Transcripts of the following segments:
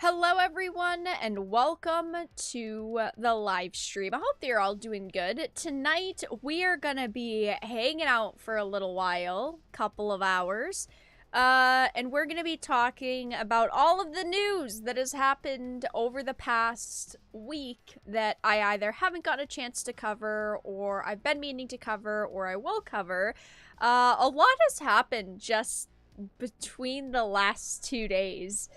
Hello everyone and welcome to the live stream. I hope you're all doing good. Tonight we are gonna be hanging out for a little while, couple of hours, and we're gonna be talking about all of the news that has happened over the past week that I either haven't gotten a chance to cover, or I've been meaning to cover, or I will cover. A lot has happened just between the last 2 days.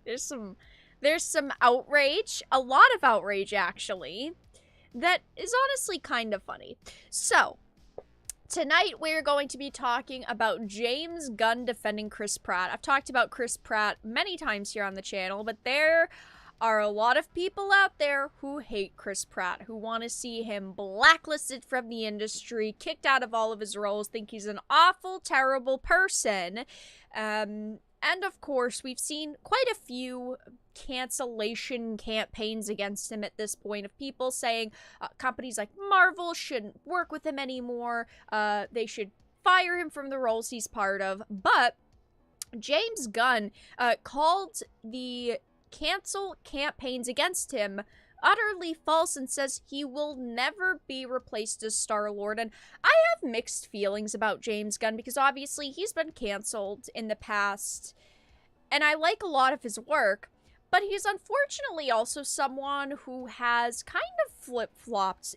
There's some outrage, a lot of outrage actually, that is honestly kind of funny. So, tonight we're going to be talking about James Gunn defending Chris Pratt. I've talked about Chris Pratt many times here on the channel, but there are a lot of people out there who hate Chris Pratt, who want to see him blacklisted from the industry, kicked out of all of his roles, think he's an awful, terrible person. And of course, we've seen quite a few cancellation campaigns against him at this point, of people saying companies like Marvel shouldn't work with him anymore, they should fire him from the roles he's part of. But James Gunn called the cancel campaigns against him utterly false and says he will never be replaced as Star-Lord. And I have mixed feelings about James Gunn because obviously he's been canceled in the past and I like a lot of his work, but he's unfortunately also someone who has kind of flip-flopped.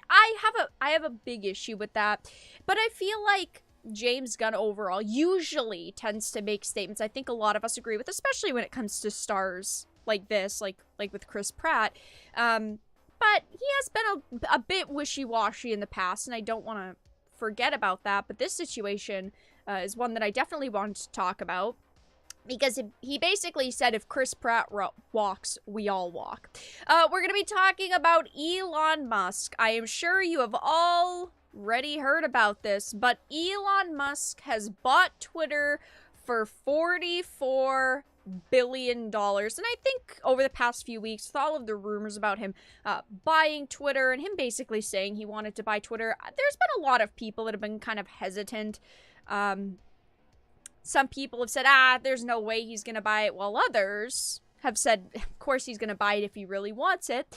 I have a big issue with that, but I feel like James Gunn overall usually tends to make statements I think a lot of us agree with, especially when it comes to stars like this, like with Chris Pratt. But he has been a bit wishy-washy in the past, and I don't want to forget about that. But this situation is one that I definitely wanted to talk about, because he basically said if Chris Pratt walks, we all walk. We're going to be talking about Elon Musk. I am sure you have already heard about this, but Elon Musk has bought Twitter for $44 billion. And I think over the past few weeks, with all of the rumors about him buying Twitter and him basically saying he wanted to buy Twitter, there's been a lot of people that have been kind of hesitant. Some people have said, there's no way he's gonna buy it, while others have said, of course he's gonna buy it if he really wants it.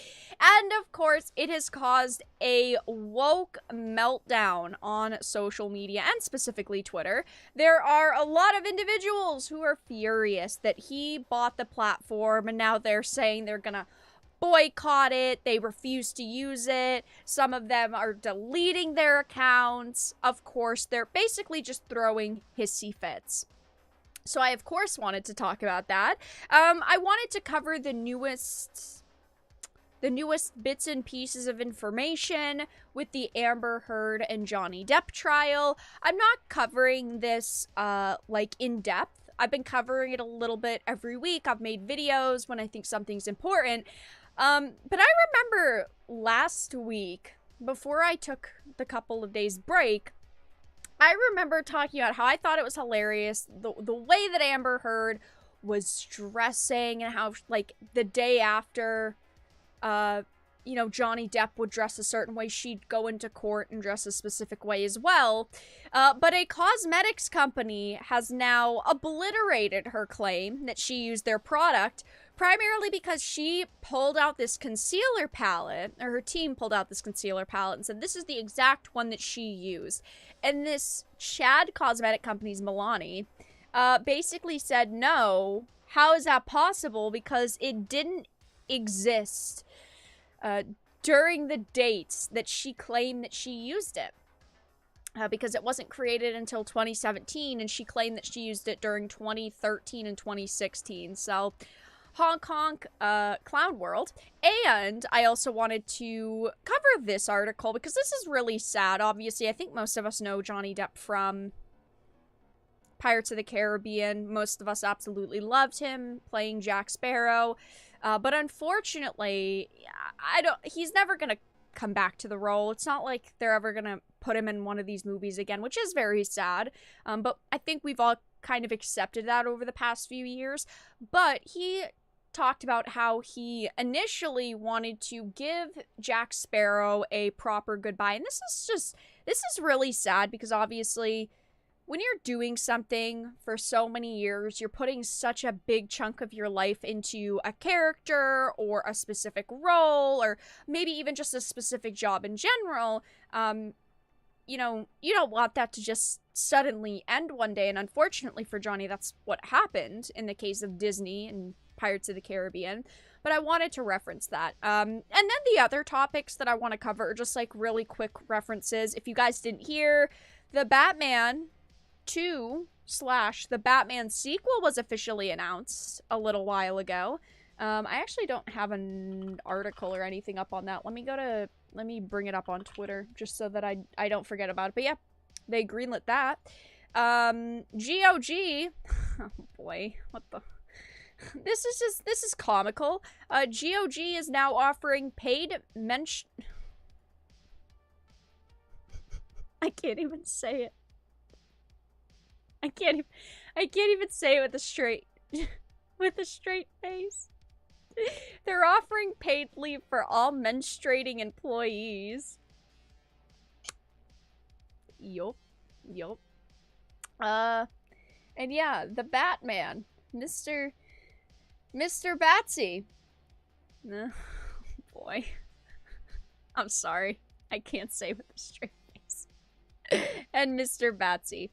And of course, it has caused a woke meltdown on social media, and specifically Twitter. There are a lot of individuals who are furious that he bought the platform, and now they're saying they're gonna boycott it, they refuse to use it, some of them are deleting their accounts. Of course, they're basically just throwing hissy fits. So I, of course, wanted to talk about that. I wanted to cover the newest bits and pieces of information with the Amber Heard and Johnny Depp trial. I'm not covering this, in depth. I've been covering it a little bit every week. I've made videos when I think something's important. But I remember last week, before I took the couple of days break, I remember talking about how I thought it was hilarious, the way that Amber Heard was dressing, and how, like, the day after, Johnny Depp would dress a certain way, she'd go into court and dress a specific way as well. But a cosmetics company has now obliterated her claim that she used their product, primarily because she pulled out this concealer palette, or her team pulled out this concealer palette and said this is the exact one that she used. And this Chad cosmetic company's Milani basically said, no, how is that possible? Because it didn't exist during the dates that she claimed that she used it. Because it wasn't created until 2017, and she claimed that she used it during 2013 and 2016. So, honk honk, clown world. And I also wanted to cover this article because this is really sad. Obviously, I think most of us know Johnny Depp from Pirates of the Caribbean. Most of us absolutely loved him playing Jack Sparrow. But unfortunately, he's never gonna come back to the role. It's not like they're ever gonna put him in one of these movies again, which is very sad. But I think we've all kind of accepted that over the past few years. But he talked about how he initially wanted to give Jack Sparrow a proper goodbye. And this is really sad because obviously when you're doing something for so many years, you're putting such a big chunk of your life into a character or a specific role, or maybe even just a specific job in general, you know, you don't want that to just suddenly end one day. And unfortunately for Johnny, that's what happened in the case of Disney and Pirates of the Caribbean. But I wanted to reference that. And then the other topics that I want to cover are just like really quick references. If you guys didn't hear, the Batman 2 / the Batman sequel was officially announced a little while ago. I actually don't have an article or anything up on that. Let me bring it up on Twitter just so that I don't forget about it. But yeah, they greenlit that. GOG. Oh boy, what the... This is comical. GOG is now offering paid I can't even say it. I can't even say it with a straight face. They're offering paid leave for all menstruating employees. Yup. And yeah, the Batman, Mr. Batsy. Oh, boy. I'm sorry. I can't say with a straight face. And Mr. Batsy.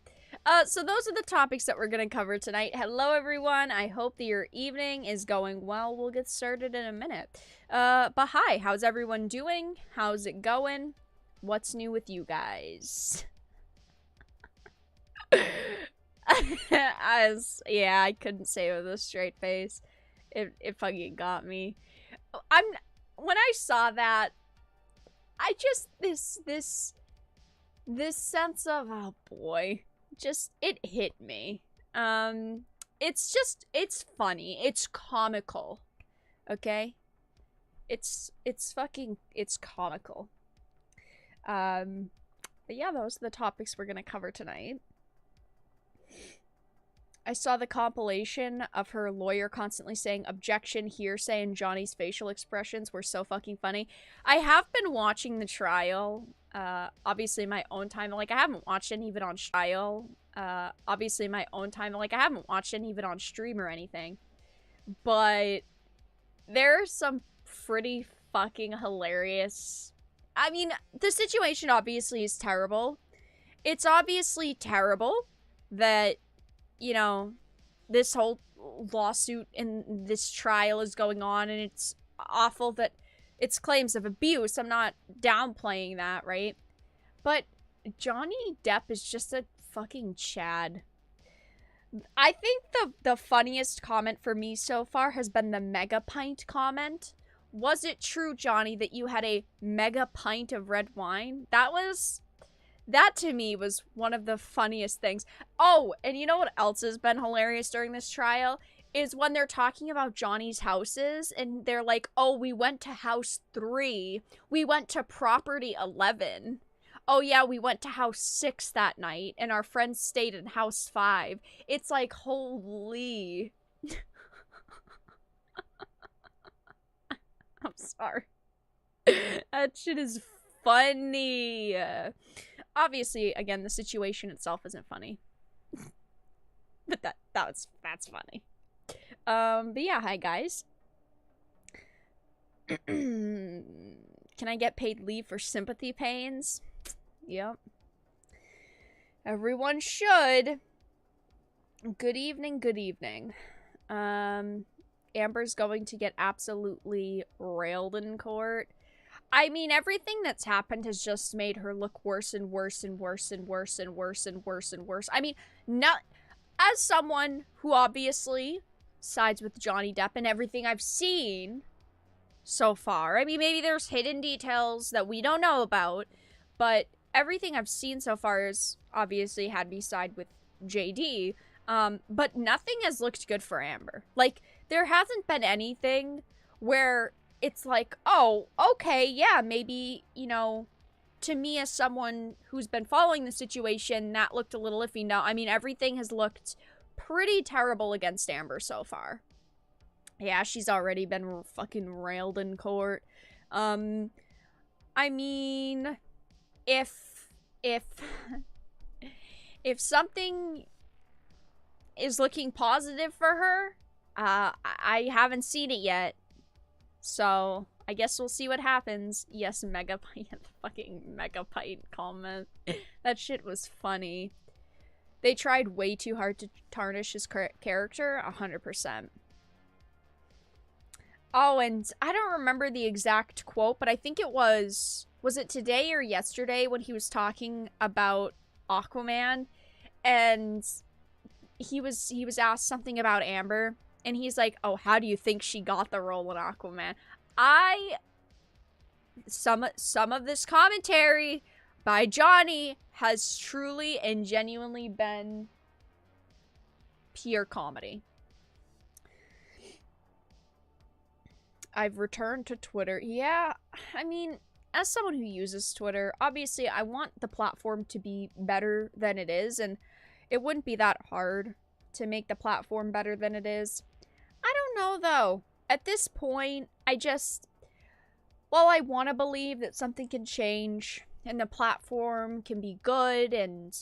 So those are the topics that we're going to cover tonight. Hello, everyone. I hope that your evening is going well. We'll get started in a minute. But hi, how's everyone doing? How's it going? What's new with you guys? Yeah, I couldn't say it with a straight face. It fucking got me. When I saw that, I just, this sense of, oh boy, just, it hit me. It's funny. It's comical. Okay? It's comical. But yeah, those are the topics we're gonna cover tonight. I saw the compilation of her lawyer constantly saying objection, hearsay, and Johnny's facial expressions were so fucking funny. I have been watching the trial, obviously my own time. Like, I haven't watched any of it on trial. Obviously my own time. Like, I haven't watched any of it on stream or anything. But there's some pretty fucking hilarious... I mean, the situation obviously is terrible. It's obviously terrible that, you know, this whole lawsuit and this trial is going on, and it's awful that it's claims of abuse. I'm not downplaying that, right? But Johnny Depp is just a fucking Chad. I think the funniest comment for me so far has been the mega pint comment. Was it true, Johnny, that you had a mega pint of red wine? That to me was one of the funniest things. Oh, and you know what else has been hilarious during this trial? Is when they're talking about Johnny's houses, and they're like, oh, we went to house 3. We went to property 11. Oh yeah, we went to house 6 that night, and our friends stayed in house 5. It's like, holy... I'm sorry. That shit is funny. Obviously, again, the situation itself isn't funny. But that's funny. But yeah, hi guys. Can I get paid leave for sympathy pains? Yep. Everyone should. Good evening, good evening. Amber's going to get absolutely railed in court. I mean, everything that's happened has just made her look worse and worse and worse and worse and worse and worse and worse. I mean, not as someone who obviously sides with Johnny Depp and everything I've seen so far. I mean, maybe there's hidden details that we don't know about, but everything I've seen so far has obviously had me side with JD. But nothing has looked good for Amber. Like, there hasn't been anything where it's like, oh, okay, yeah, maybe, you know, to me as someone who's been following the situation, that looked a little iffy. No, I mean, everything has looked pretty terrible against Amber so far. Yeah, she's already been fucking railed in court. I mean, if if something is looking positive for her, I haven't seen it yet. So, I guess we'll see what happens. Yes, Megapint. The fucking Megapint comment. That shit was funny. They tried way too hard to tarnish his character. 100%. Oh, and I don't remember the exact quote, but I think it was it today or yesterday when he was talking about Aquaman, and he was asked something about Amber, and he's like, "Oh, how do you think she got the role in Aquaman?" Some of this commentary by Johnny has truly and genuinely been pure comedy. I've returned to Twitter. Yeah, I mean, as someone who uses Twitter, obviously I want the platform to be better than it is, and it wouldn't be that hard to make the platform better than it is. I don't know, though. At this point, while I want to believe that something can change and the platform can be good and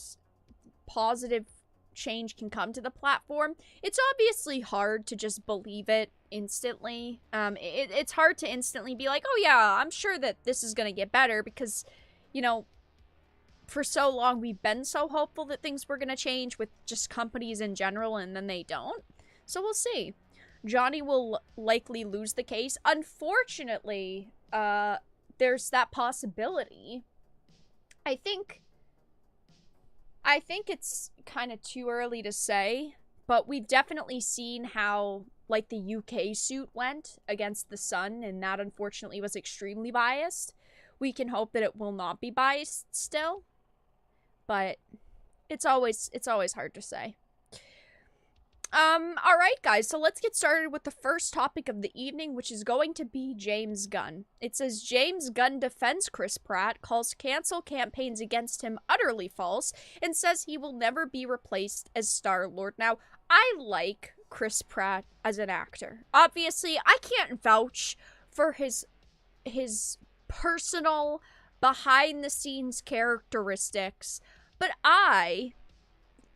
positive change can come to the platform, it's obviously hard to just believe it instantly. It's hard to instantly be like, oh yeah, I'm sure that this is going to get better, because, you know, for so long we've been so hopeful that things were going to change with just companies in general, and then they don't. So we'll see. Johnny will likely lose the case. Unfortunately, there's that possibility. I think it's kind of too early to say, but we've definitely seen how, like, the UK suit went against The Sun, and that unfortunately was extremely biased. We can hope that it will not be biased still, but it's always hard to say. Alright guys, so let's get started with the first topic of the evening, which is going to be James Gunn. It says, James Gunn defends Chris Pratt, calls cancel campaigns against him utterly false, and says he will never be replaced as Star-Lord. Now, I like Chris Pratt as an actor. Obviously, I can't vouch for his personal, behind-the-scenes characteristics, but I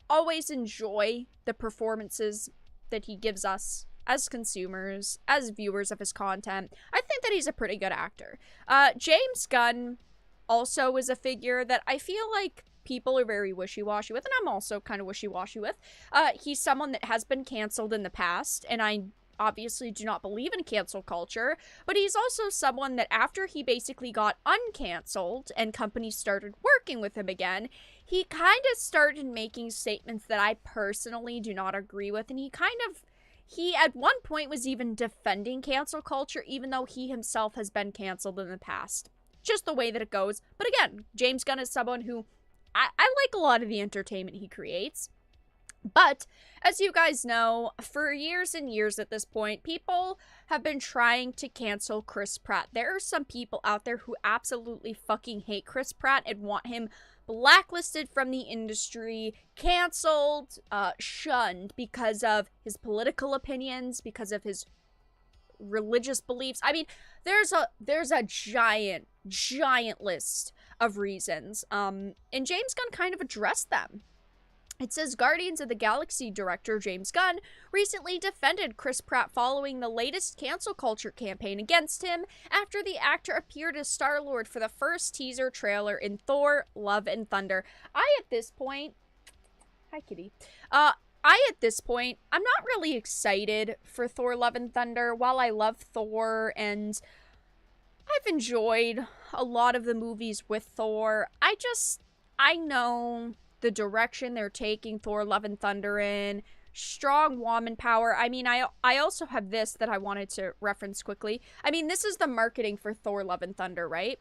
always enjoy the performances that he gives us as consumers, as viewers of his content. I think that he's a pretty good actor. James Gunn also is a figure that I feel like people are very wishy-washy with, and I'm also kind of wishy-washy with. He's someone that has been canceled in the past, and I obviously do not believe in cancel culture, but he's also someone that after he basically got uncanceled and companies started working with him again, he kind of started making statements that I personally do not agree with, and he at one point was even defending cancel culture, even though he himself has been canceled in the past. Just the way that it goes. But again, James Gunn is someone who I like a lot of the entertainment he creates. But, as you guys know, for years and years at this point, people have been trying to cancel Chris Pratt. There are some people out there who absolutely fucking hate Chris Pratt and want him blacklisted from the industry, canceled, shunned because of his political opinions, because of his religious beliefs. I mean, there's a giant list of reasons. And James Gunn kind of addressed them. It says, Guardians of the Galaxy director James Gunn recently defended Chris Pratt following the latest cancel culture campaign against him after the actor appeared as Star-Lord for the first teaser trailer in Thor: Love and Thunder. Hi, kitty. At this point, I'm not really excited for Thor: Love and Thunder. While I love Thor and I've enjoyed a lot of the movies with Thor, I know the direction they're taking Thor: Love and Thunder in. Strong woman power. I mean, I also have this that I wanted to reference quickly. I mean, this is the marketing for Thor: Love and Thunder, right?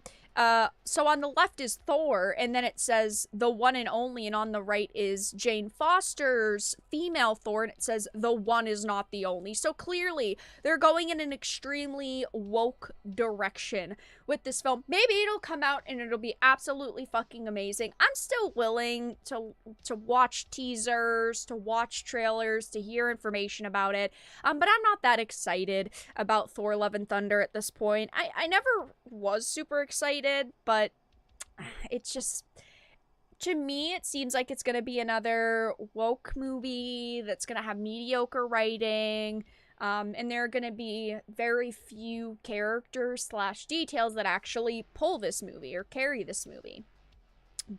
So on the left is Thor, and then it says the one and only, and on the right is Jane Foster's female Thor, and it says the one is not the only. So clearly, they're going in an extremely woke direction with this film. Maybe it'll come out and it'll be absolutely fucking amazing. I'm still willing to watch teasers, to watch trailers, to hear information about it, but I'm not that excited about Thor: Love and Thunder at this point. I never was super excited, but it's just, to me, it seems like it's going to be another woke movie that's going to have mediocre writing. And there are going to be very few characters slash details that actually pull this movie or carry this movie.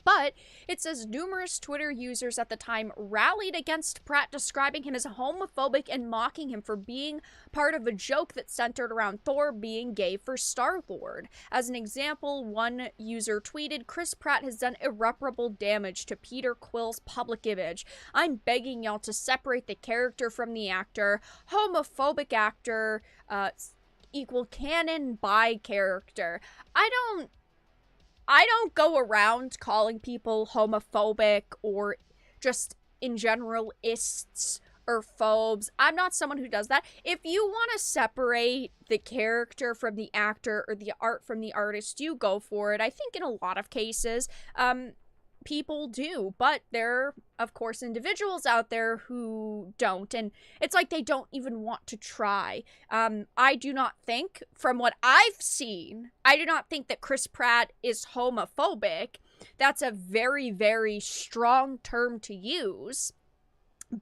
But it says numerous Twitter users at the time rallied against Pratt, describing him as homophobic and mocking him for being part of a joke that centered around Thor being gay for Star-Lord. As an example, one user tweeted, "Chris Pratt has done irreparable damage to Peter Quill's public image. I'm begging y'all to separate the character from the actor. Homophobic actor equal canon by character." I don't go around calling people homophobic or just in general ists or phobes. I'm not someone who does that. If you want to separate the character from the actor or the art from the artist, you go for it. I think in a lot of cases, people do, but there are, of course, individuals out there who don't, and it's like they don't even want to try. I do not think, from what I've seen, I do not think that Chris Pratt is homophobic. That's a very, very strong term to use.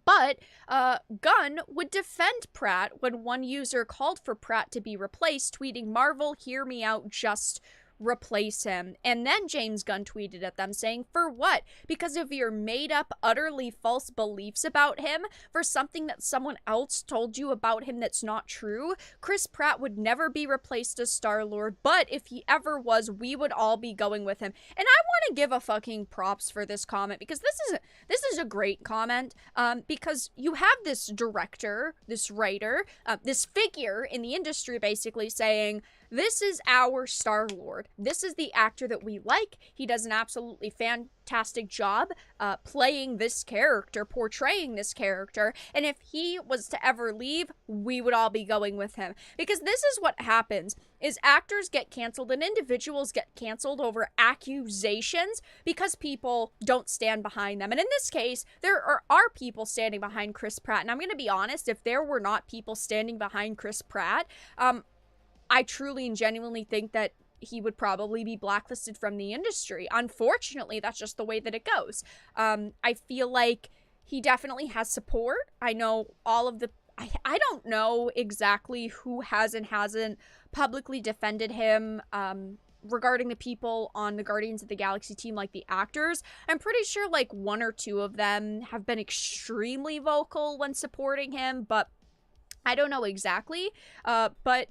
But Gunn would defend Pratt when one user called for Pratt to be replaced, tweeting, "Marvel, hear me out, just replace him." And then James Gunn tweeted at them saying, "For what? Because of your made up, utterly false beliefs about him? For something that someone else told you about him that's not true? Chris Pratt would never be replaced as Star-Lord, but if he ever was, we would all be going with him." And I want to give a fucking props for this comment, because this is a great comment, because you have this director, this writer, this figure in the industry basically saying, "This is our Star-Lord. This is the actor that we like. He does an absolutely fantastic job playing this character, portraying this character. And if he was to ever leave, we would all be going with him." Because this is what happens, is actors get canceled and individuals get canceled over accusations because people don't stand behind them. And in this case, there are people standing behind Chris Pratt. And I'm going to be honest, if there were not people standing behind Chris Pratt, I truly and genuinely think that he would probably be blacklisted from the industry. Unfortunately, that's just the way that it goes. I feel like he definitely has support. I know all of the... I don't know exactly who has and hasn't publicly defended him regarding the people on the Guardians of the Galaxy team, like the actors. I'm pretty sure like one or two of them have been extremely vocal when supporting him, but I don't know exactly. But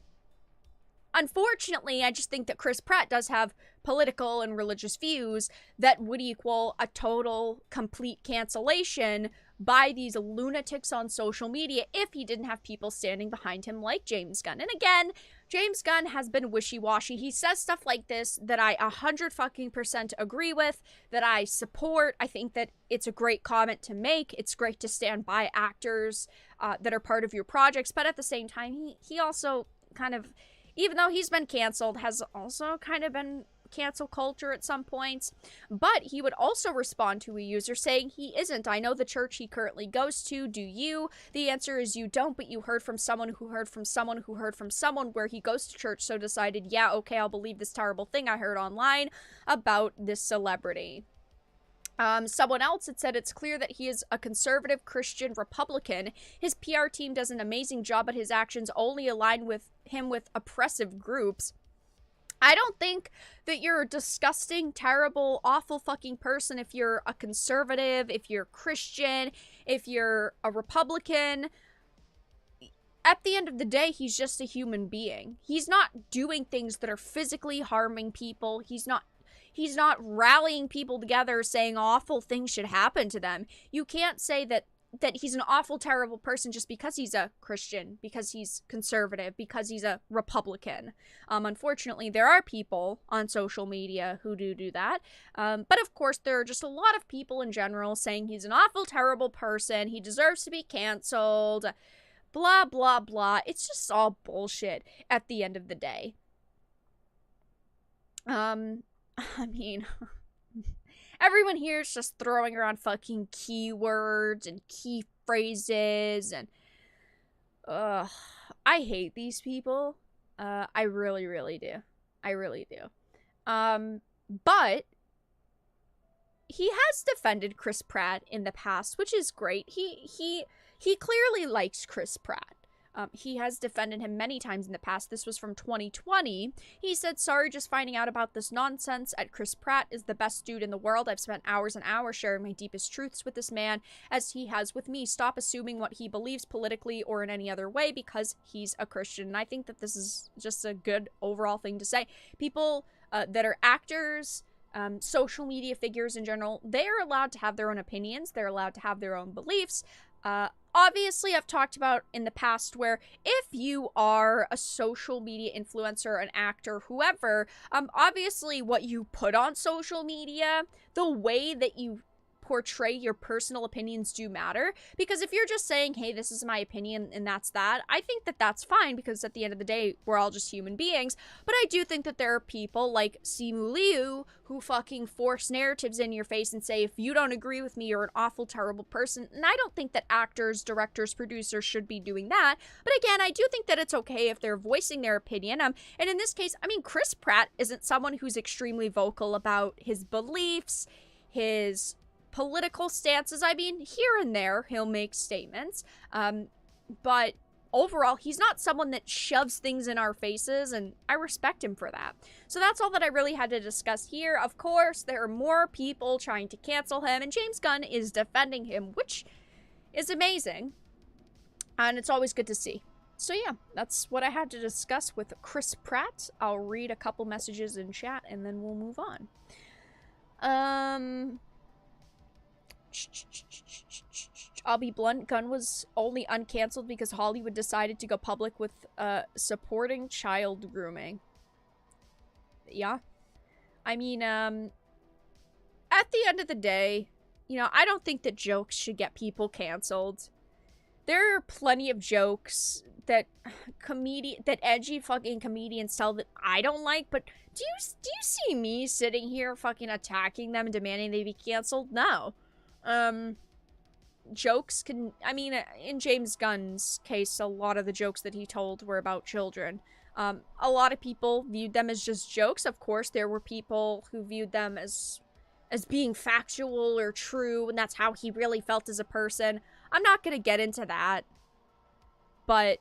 unfortunately, I just think that Chris Pratt does have political and religious views that would equal a total, complete cancellation by these lunatics on social media if he didn't have people standing behind him like James Gunn. And again, James Gunn has been wishy-washy. He says stuff like this that I 100% agree with, that I support. I think that it's a great comment to make. It's great to stand by actors that are part of your projects, but at the same time, he also kind of, even though he's been canceled, has also kind of been cancel culture at some points. But he would also respond to a user saying he isn't. "I know the church he currently goes to. Do you?" The answer is you don't, but you heard from someone who heard from someone who heard from someone where he goes to church, so decided, yeah, okay, I'll believe this terrible thing I heard online about this celebrity. Someone else had said, "It's clear that he is a conservative Christian Republican. His PR team does an amazing job, but his actions only align with him with oppressive groups." I don't think that you're a disgusting, terrible, awful fucking person if you're a conservative, if you're Christian, if you're a Republican. At the end of the day, he's just a human being. He's not doing things that are physically harming people. He's not rallying people together saying awful things should happen to them. You can't say that he's an awful, terrible person just because he's a Christian, because he's conservative, because he's a Republican. Unfortunately, there are people on social media who do that. But of course, there are just a lot of people in general saying he's an awful, terrible person. He deserves to be canceled. Blah, blah, blah. It's just all bullshit at the end of the day. I mean, everyone here is just throwing around fucking keywords and key phrases and I hate these people. I really, really do. I really do. But he has defended Chris Pratt in the past, which is great. He clearly likes Chris Pratt. He has defended him many times in the past. This was from 2020. He said, "Sorry, just finding out about this nonsense. Chris Pratt is the best dude in the world. I've spent hours and hours sharing my deepest truths with this man, as he has with me. Stop assuming what he believes politically or in any other way because he's a Christian." And I think that this is just a good overall thing to say. People that are actors, social media figures in general, they're allowed to have their own opinions. They're allowed to have their own beliefs. Obviously, I've talked about in the past where if you are a social media influencer, an actor, whoever, obviously what you put on social media, the way that you portray your personal opinions do matter. Because if you're just saying, hey, this is my opinion and that's that, I think that that's fine because at the end of the day, we're all just human beings. But I do think that there are people like Simu Liu who fucking force narratives in your face and say, if you don't agree with me, you're an awful, terrible person. And I don't think that actors, directors, producers should be doing that. But again, I do think that it's okay if they're voicing their opinion. And in this case, I mean, Chris Pratt isn't someone who's extremely vocal about his beliefs, his political stances. I mean, here and there, he'll make statements. But overall, he's not someone that shoves things in our faces, and I respect him for that. So that's all that I really had to discuss here. Of course, there are more people trying to cancel him, and James Gunn is defending him, which is amazing. And it's always good to see. So yeah, that's what I had to discuss with Chris Pratt. I'll read a couple messages in chat, and then we'll move on. I'll be blunt, Gunn was only uncanceled because Hollywood decided to go public with supporting child grooming. Yeah. I mean, at the end of the day, you know, I don't think that jokes should get people canceled. There are plenty of jokes that edgy fucking comedians tell that I don't like, but do you see me sitting here fucking attacking them and demanding they be canceled? No. Jokes can, I mean, in James Gunn's case, a lot of the jokes that he told were about children. A lot of people viewed them as just jokes. Of course, there were people who viewed them as being factual or true, and that's how he really felt as a person. I'm not gonna get into that, but,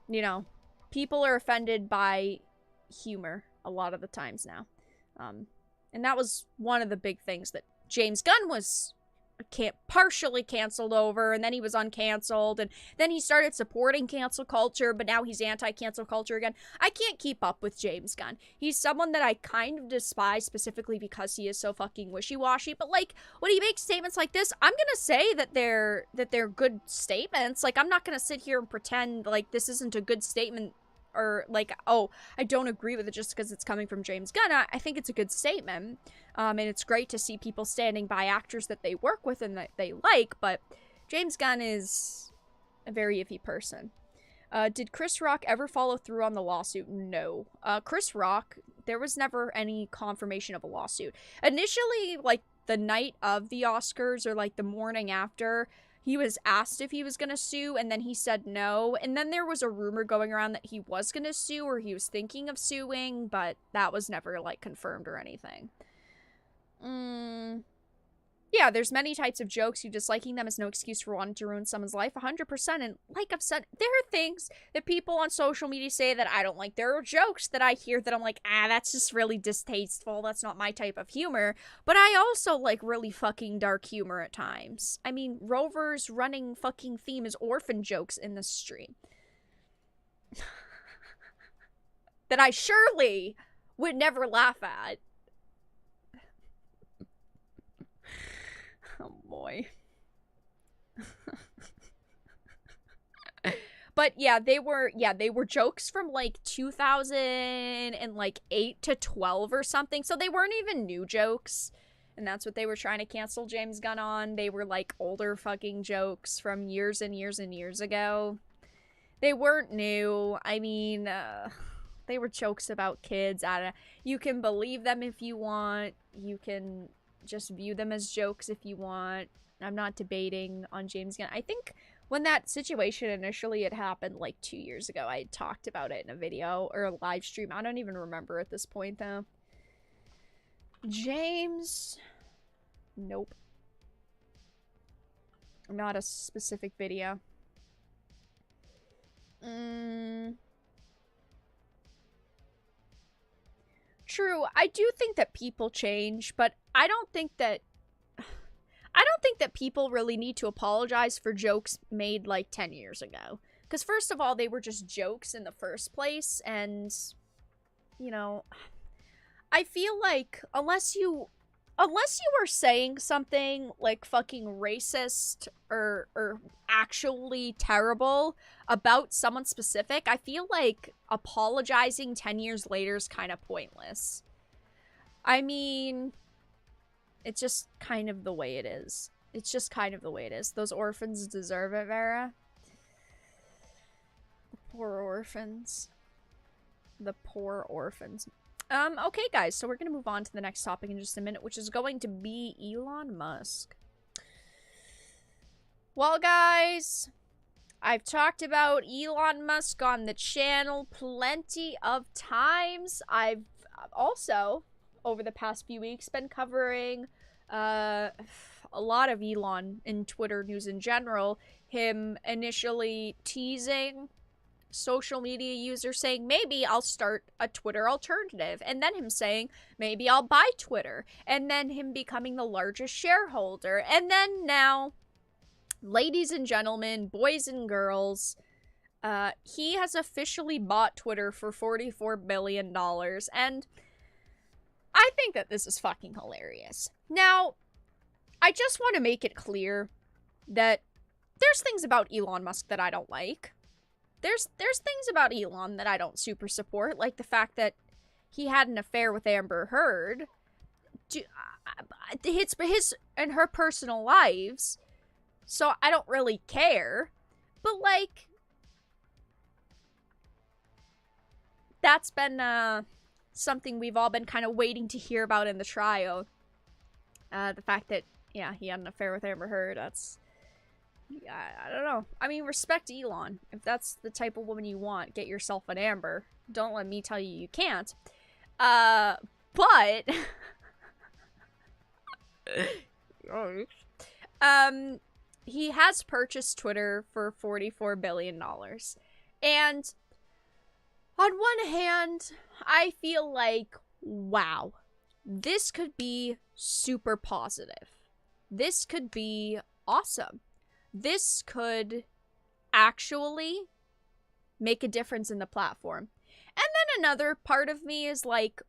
you know, people are offended by humor a lot of the times now. And that was one of the big things that James Gunn was partially canceled over, and then he was uncanceled, and then he started supporting cancel culture, but now he's anti-cancel culture again. I can't keep up with James Gunn. He's someone that I kind of despise specifically because he is so fucking wishy-washy, but like when he makes statements like this, I'm gonna say that they're good statements. Like, I'm not gonna sit here and pretend like this isn't a good statement, or like, oh, I don't agree with it just because it's coming from James Gunn. I think it's a good statement. And it's great to see people standing by actors that they work with and that they like, but James Gunn is a very iffy person. Did Chris Rock ever follow through on the lawsuit? No. Chris Rock, there was never any confirmation of a lawsuit. Initially, like, the night of the Oscars, or like the morning after, he was asked if he was going to sue, and then he said no. And then there was a rumor going around that he was going to sue, or he was thinking of suing, but that was never, like, confirmed or anything. Yeah, there's many types of jokes. You disliking them is no excuse for wanting to ruin someone's life. 100%. And like I've said, there are things that people on social media say that I don't like. There are jokes that I hear that I'm like, that's just really distasteful. That's not my type of humor. But I also like really fucking dark humor at times. I mean, Rover's running fucking theme is orphan jokes in the stream. That I surely would never laugh at. Oh boy. But yeah, they were jokes from like 2008 to 12 or something. So they weren't even new jokes. And that's what they were trying to cancel James Gunn on. They were like older fucking jokes from years and years and years ago. They weren't new. I mean, they were jokes about kids. I don't know. You can believe them if you want. You can just view them as jokes if you want. I'm not debating on James Gunn. I think when that situation initially had happened like 2 years ago, I had talked about it in a video or a live stream. I don't even remember at this point though. James. Nope. Not a specific video. True, I do think that people change, but I don't think that people really need to apologize for jokes made like 10 years ago. Because first of all, they were just jokes in the first place, and you know, I feel like unless you are saying something like fucking racist or actually terrible about someone specific, I feel like apologizing 10 years later is kind of pointless. I mean, it's just kind of the way it is. It's just kind of the way it is. Those orphans deserve it, Vera. The poor orphans. The poor orphans. Okay, guys, so we're going to move on to the next topic in just a minute, which is going to be Elon Musk. Well, guys, I've talked about Elon Musk on the channel plenty of times. I've also, over the past few weeks, been covering a lot of Elon in Twitter news in general. Him initially teasing social media users saying, maybe I'll start a Twitter alternative, and then him saying, maybe I'll buy Twitter, and then him becoming the largest shareholder, and then now, ladies and gentlemen, boys and girls, he has officially bought Twitter for $44 billion, and I think that this is fucking hilarious. Now, I just want to make it clear that there's things about Elon Musk that I don't like. There's things about Elon that I don't super support, like the fact that he had an affair with Amber Heard. His and her personal lives, so I don't really care. But, like, that's been something we've all been kind of waiting to hear about in the trial. The fact that, yeah, he had an affair with Amber Heard, that's... Yeah, I don't know. I mean, respect Elon. If that's the type of woman you want, get yourself an Amber. Don't let me tell you you can't. But... he has purchased Twitter for $44 billion. And on one hand, I feel like, wow, this could be super positive. This could be awesome. This could actually make a difference in the platform. And then another part of me is like,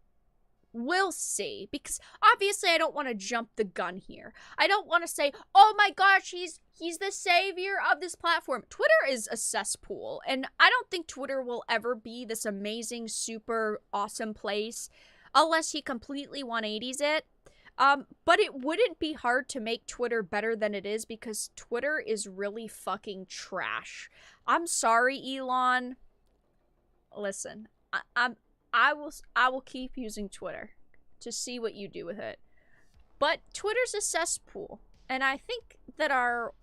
we'll see. Because obviously I don't want to jump the gun here. I don't want to say, oh my gosh, he's the savior of this platform. Twitter is a cesspool. And I don't think Twitter will ever be this amazing, super awesome place unless he completely 180s it. But it wouldn't be hard to make Twitter better than it is because Twitter is really fucking trash. I'm sorry, Elon. Listen, I will keep using Twitter to see what you do with it. But Twitter's a cesspool, and I think that our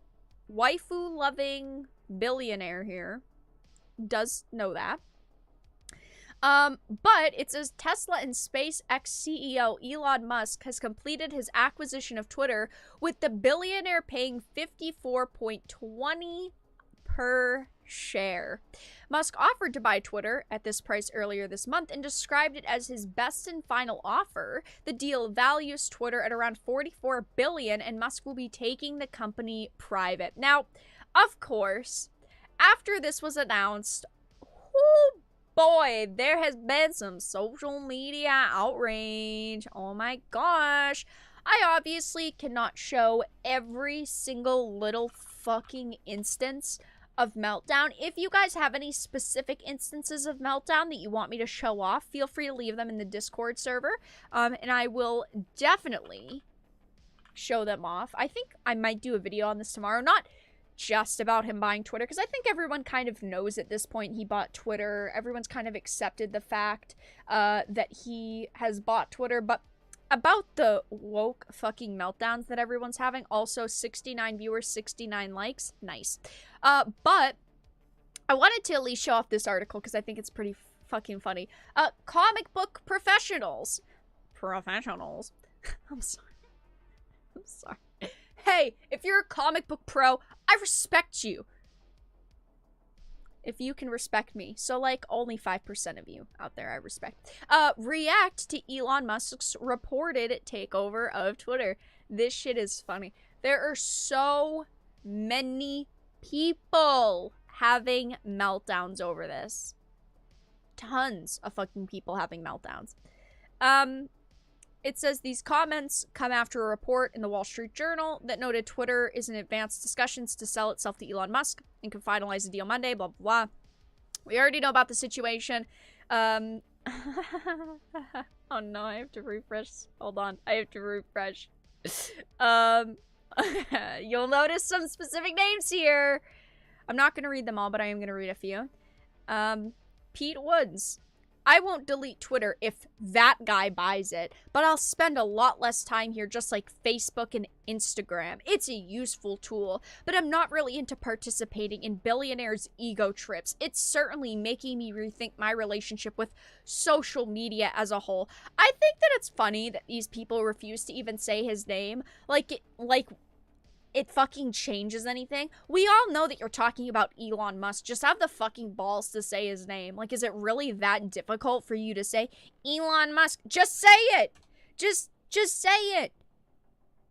waifu-loving billionaire here does know that. But it says Tesla and SpaceX CEO Elon Musk has completed his acquisition of Twitter, with the billionaire paying $54.20 per share. Musk offered to buy Twitter at this price earlier this month and described it as his best and final offer. The deal values Twitter at around $44 billion, and Musk will be taking the company private. Now, of course, after this was announced, boy, there has been some social media outrage. Oh my gosh. I obviously cannot show every single little fucking instance of Meltdown. If you guys have any specific instances of Meltdown that you want me to show off, feel free to leave them in the Discord server. And I will definitely show them off. I think I might do a video on this tomorrow. Not just about him buying Twitter, because I think everyone kind of knows at this point he bought Twitter. Everyone's kind of accepted the fact that he has bought Twitter, but about the woke fucking meltdowns that everyone's having. Also, 69 viewers, 69 likes. Nice. But I wanted to at least show off this article because I think it's pretty fucking funny. Comic book professionals. professionals. I'm sorry. I'm sorry. Hey, if you're a comic book pro, I respect you. If you can respect me. So, like, only 5% of you out there I respect. React to Elon Musk's reported takeover of Twitter. This shit is funny. There are so many people having meltdowns over this. Tons of fucking people having meltdowns. It says these comments come after a report in the Wall Street Journal that noted Twitter is in advanced discussions to sell itself to Elon Musk and could finalize the deal Monday, blah, blah, blah. We already know about the situation. Oh no, I have to refresh. Hold on, I have to refresh. You'll notice some specific names here. I'm not going to read them all, but I am going to read a few. Pete Woods. I won't delete Twitter if that guy buys it, but I'll spend a lot less time here just like Facebook and Instagram. It's a useful tool, but I'm not really into participating in billionaires' ego trips. It's certainly making me rethink my relationship with social media as a whole. I think that it's funny that these people refuse to even say his name. Like it fucking changes anything. We all know that you're talking about Elon Musk. Just have the fucking balls to say his name. Like, is it really that difficult for you to say Elon Musk? Just say it. Just say it.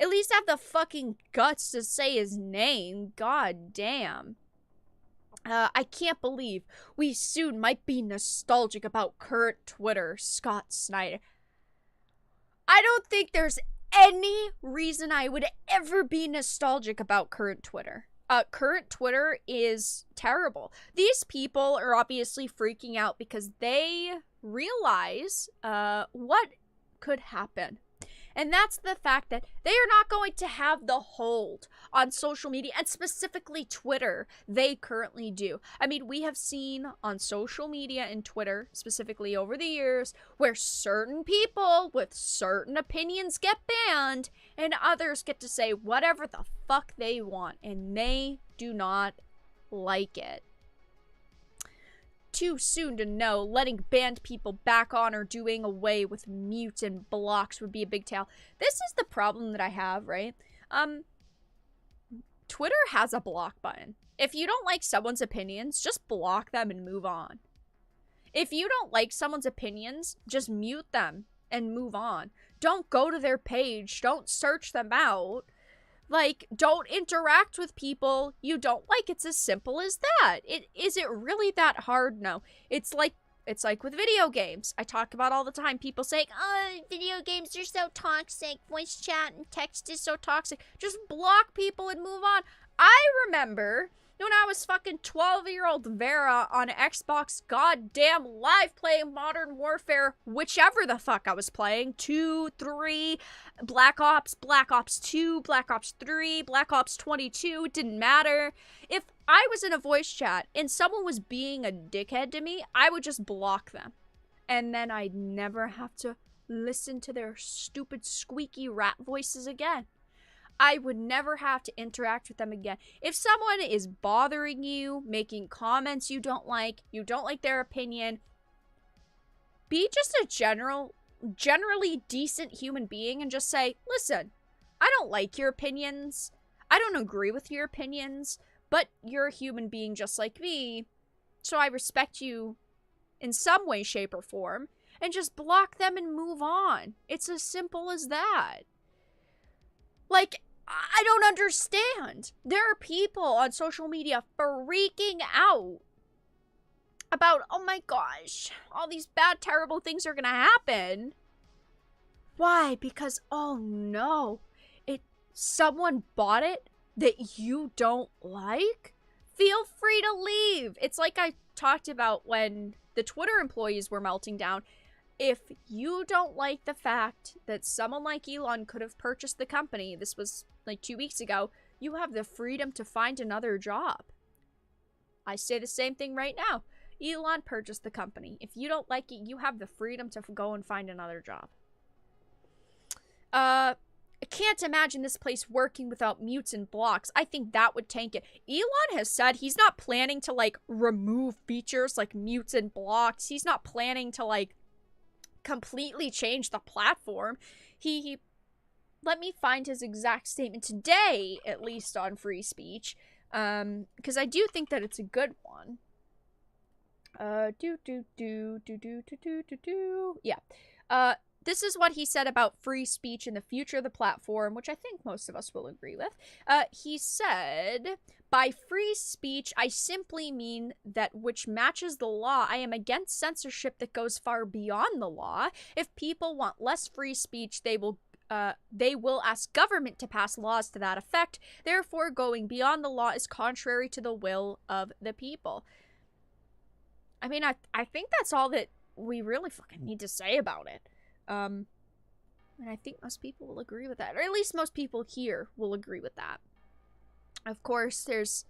At least have the fucking guts to say his name. God damn. I can't believe we soon might be nostalgic about current Twitter. Scott Snyder. I don't think there's any reason I would ever be nostalgic about current Twitter. Current Twitter is terrible. These people are obviously freaking out because they realize what could happen. And that's the fact that they are not going to have the hold on social media, and specifically Twitter, they currently do. I mean, we have seen on social media and Twitter, specifically over the years, where certain people with certain opinions get banned, and others get to say whatever the fuck they want, and they do not like it. Too soon to know. Letting banned people back on or doing away with mute and blocks would be a big tale. This is the problem that I have, right? Twitter has a block button. If you don't like someone's opinions, just block them and move on. If you don't like someone's opinions, just mute them and move on. Don't go to their page. Don't search them out. Like, don't interact with people you don't like. It's as simple as that. Is it really that hard? No. It's like with video games. I talk about all the time. People saying, oh, video games are so toxic. Voice chat and text is so toxic. Just block people and move on. I remember when I was fucking 12-year-old Vera on Xbox goddamn Live playing Modern Warfare, whichever the fuck I was playing, 2, 3, Black Ops 2, Black Ops 3, Black Ops 22, it didn't matter. If I was in a voice chat and someone was being a dickhead to me, I would just block them. And then I'd never have to listen to their stupid squeaky rat voices again. I would never have to interact with them again. If someone is bothering you, making comments you don't like their opinion, be just a generally decent human being and just say, listen, I don't like your opinions. I don't agree with your opinions, but you're a human being just like me, so I respect you in some way, shape, or form, and just block them and move on. It's as simple as that. Like, I don't understand. There are people on social media freaking out about, oh my gosh, all these bad, terrible things are gonna happen. Why? Because, oh no, someone bought it that you don't like? Feel free to leave. It's like I talked about when the Twitter employees were melting down. If you don't like the fact that someone like Elon could have purchased the company, this was like 2 weeks ago, you have the freedom to find another job. I say the same thing right now. Elon purchased the company. If you don't like it, you have the freedom to go and find another job. I can't imagine this place working without mutes and blocks. I think that would tank it. Elon has said he's not planning to, like, remove features like mutes and blocks. He's not planning to, like, completely change the platform. He let me find his exact statement today, at least on free speech, because I do think that it's a good one. Yeah. This is what he said about free speech and the future of the platform, which I think most of us will agree with. He said, by free speech, I simply mean that which matches the law. I am against censorship that goes far beyond the law. If people want less free speech, they will ask government to pass laws to that effect. Therefore, going beyond the law is contrary to the will of the people. I mean, I think that's all that we really fucking need to say about it. And I think most people will agree with that. Or at least most people here will agree with that. Of course, there's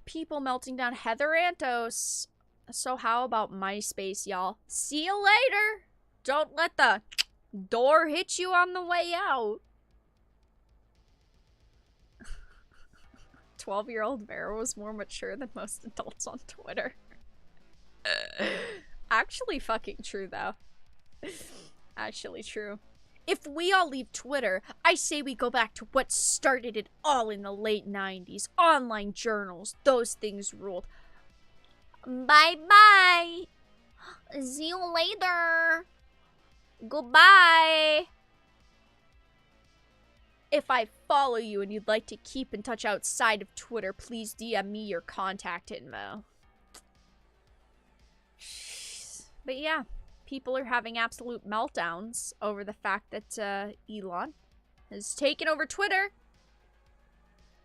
people melting down Heather Antos. So how about MySpace, y'all? See you later! Don't let the door hit you on the way out. 12-year-old Vera was more mature than most adults on Twitter. Actually fucking true, though. Actually true. If we all leave Twitter, I say we go back to what started it all in the late 90s. Online journals, those things ruled. Bye-bye. See you later. Goodbye. If I follow you and you'd like to keep in touch outside of Twitter, please DM me your contact info. But yeah, people are having absolute meltdowns over the fact that Elon has taken over Twitter.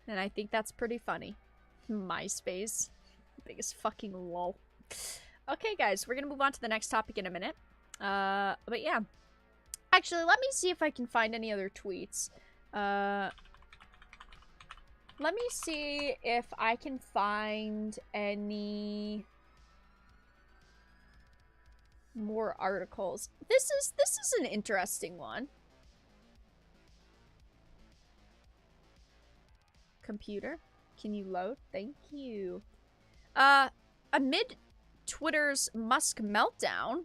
And I think that's pretty funny. MySpace. Biggest fucking lol. Okay, guys, we're gonna move on to the next topic in a minute. But yeah. Actually, let me see if I can find any other tweets. Let me see if I can find any more articles. This is an interesting one. Computer, can you load? Thank you. Amid Twitter's Musk meltdown,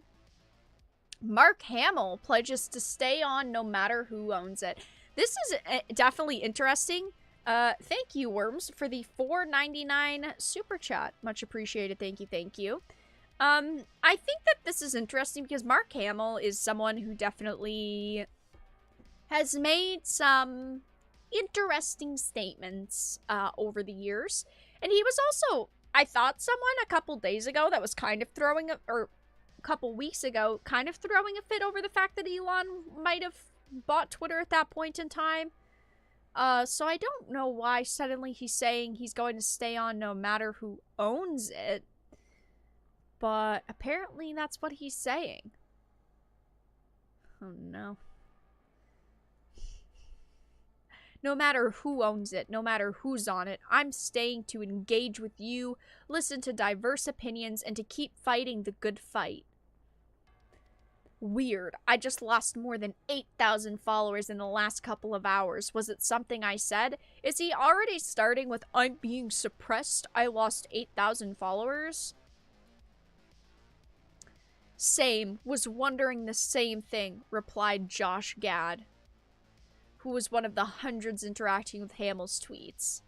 Mark Hamill pledges to stay on no matter who owns it. This is definitely interesting. Thank you, Worms, for the $4.99 super chat. Much appreciated. Thank you, thank you. I think that this is interesting because Mark Hamill is someone who definitely has made some interesting statements over the years. And he was also, I thought, someone a couple days ago that was kind of throwing a, or a couple weeks ago, kind of throwing a fit over the fact that Elon might have bought Twitter at that point in time. So I don't know why suddenly he's saying he's going to stay on no matter who owns it. But apparently that's what he's saying. Oh no. No matter who owns it, no matter who's on it, I'm staying to engage with you, listen to diverse opinions, and to keep fighting the good fight. Weird. I just lost more than 8,000 followers in the last couple of hours. Was it something I said? Is he already starting with, I'm being suppressed? I lost 8,000 followers? Same. Was wondering the same thing, replied Josh Gad, who was one of the hundreds interacting with Hamill's tweets.